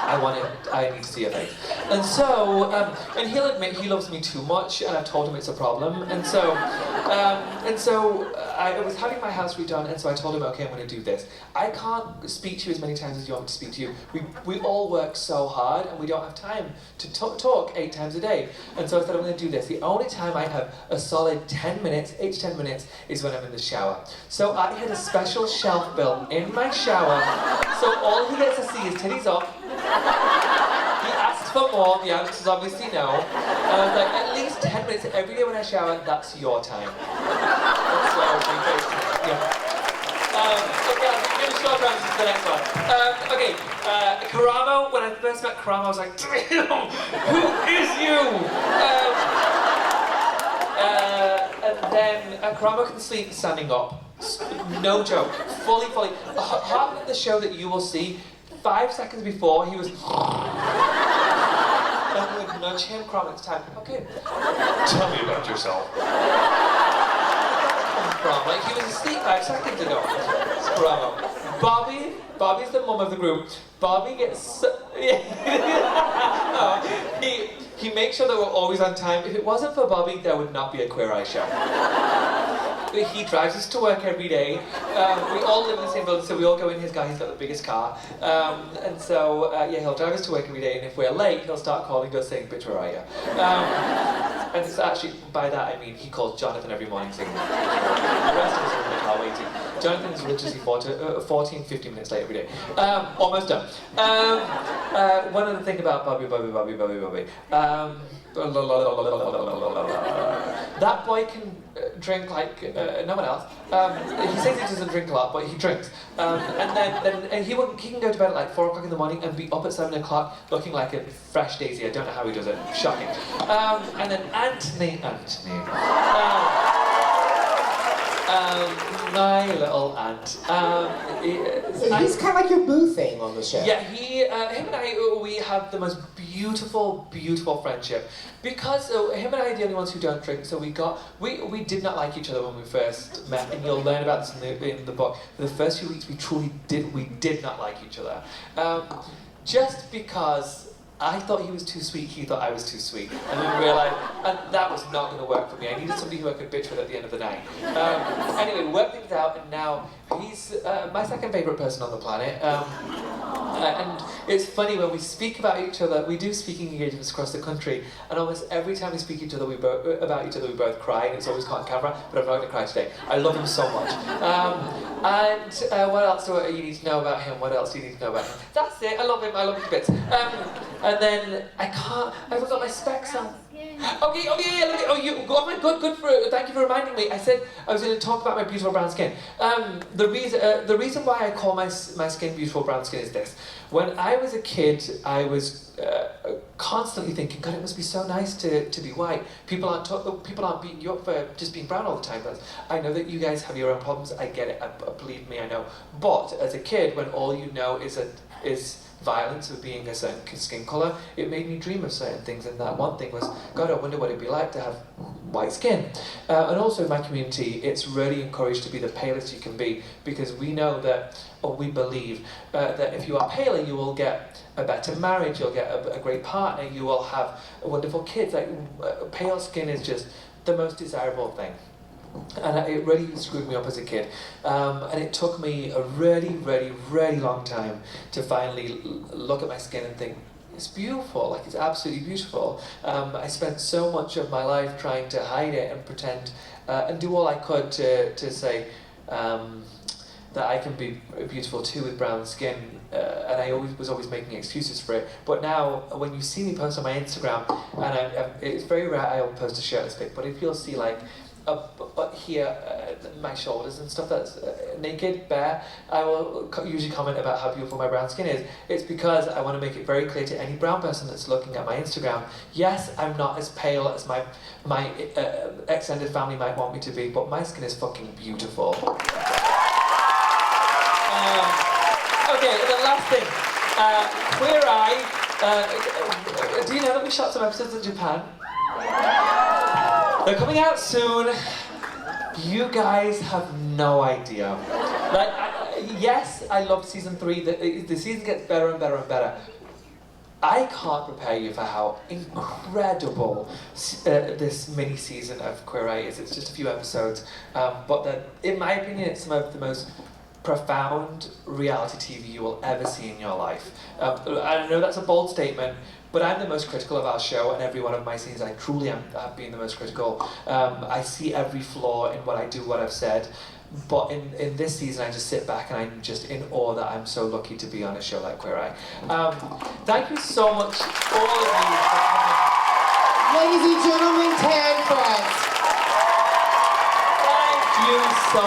I need to see your face." And so, and he'll admit he loves me too much, and I've told him it's a problem. And so I was having my house redone, and so I told him, okay, I'm going to do this. I can't speak to you as many times as you want me to speak to you. We all work so hard, and we don't have time to talk 8 times a day. And so I said, I'm going to do this. The only time I have a solid 10 minutes, 8 to 10 minutes, is when I'm in the shower. So I had a special shelf built in my shower, so all he gets to see is titties up. He asked for more, the answer is obviously no. And I was like, at least 10 minutes every day when I shower, that's your time. So, yeah. Okay, I'll give a short answer to the next one. Okay, Karamo, when I first met Karamo, I was like, damn, who is you? And then Karamo can sleep standing up. No joke, fully. Half of the show that you will see, 5 seconds before, he was... And I would nudge him, Karamo, it's time. Okay, tell me about yourself. Like, he was asleep 5 seconds ago. Karamo. Bobby's the mum of the group. Bobby gets... he makes sure that we're always on time. If it wasn't for Bobby, there would not be a Queer Eye show. He drives us to work every day. We all live in the same building, so we all go in his car. He's got the biggest car. And so, yeah, he'll drive us to work every day, and if we're late, he'll start calling us saying, "Bitch, where are you?" And it's actually, by that I mean, he calls Jonathan every morning saying, "Bitch, where are you?" The rest of us are in the car waiting. Jonathan is literally 14, 15 minutes late every day. Almost done. One other thing about Bobby. That boy can drink like no one else. He says he doesn't drink a lot, but he drinks. And he can go to bed at like 4 o'clock in the morning and be up at 7 o'clock looking like a fresh daisy. I don't know how he does it. Shocking. And then Anthony. My little ant. So he's kind of like your boo thing on the show. Yeah, him and I, we have the most beautiful friendship. Because him and I are the only ones who don't drink, so we did not like each other when we first met, and you'll learn about this in the book. For the first few weeks, we did not like each other. Just because I thought he was too sweet, he thought I was too sweet. And then we realised, and that was not going to work for me. I needed somebody who I could bitch with at the end of the night. Anyway, we worked things out, and now he's my second favourite person on the planet. And it's funny, when we speak about each other, we do speaking engagements across the country, and almost every time we speak about each other, we both cry, and it's always caught on camera, but I'm not going to cry today. I love him so much. And what else do you need to know about him? What else do you need to know about him? That's it, I love him to bits. And then I forgot my specs on. Okay, yeah, oh my god, thank you for reminding me. I said I was going to talk about my beautiful brown skin. The reason why I call my skin beautiful brown skin is this. When I was a kid, I was constantly thinking, God, it must be so nice to be white. People aren't beating you up for just being brown all the time. I know that you guys have your own problems. I get it. Believe me, I know. But as a kid, when all you know is violence of being a certain skin colour, it made me dream of certain things, and that one thing was, God, I wonder what it'd be like to have white skin. And also in my community, it's really encouraged to be the palest you can be, because we know that, or we believe, that if you are paler, you will get a better marriage, you'll get a great partner, you will have wonderful kids. Like, pale skin is just the most desirable thing. And it really screwed me up as a kid. And it took me a really long time to finally look at my skin and think, it's beautiful, like it's absolutely beautiful. I spent so much of my life trying to hide it and pretend and do all I could to say that I can be beautiful too with brown skin, and I was always making excuses for it. But now, when you see me post on my Instagram, and it's very rare I'll post a shirtless pic, but if you'll see like here, my shoulders and stuff that's naked, bare, I will usually comment about how beautiful my brown skin is. It's because I want to make it very clear to any brown person that's looking at my Instagram, yes, I'm not as pale as my extended family might want me to be, but my skin is fucking beautiful. Okay, and the last thing. Queer Eye. Do you know that we shot some episodes in Japan? They're coming out soon. You guys have no idea. Like, yes, I loved season 3. The season gets better and better and better. I can't prepare you for how incredible this mini season of Queer Eye is. It's just a few episodes, but in my opinion, it's some of the most profound reality TV you will ever see in your life. I know that's a bold statement, but I'm the most critical of our show, and every one of my scenes I truly have been the most critical. I see every flaw in what I do, what I've said, but in this season I just sit back and I'm just in awe that I'm so lucky to be on a show like Queer Eye. Thank you so much, all of you, for coming. Ladies and gentlemen, tan friends. Thank you so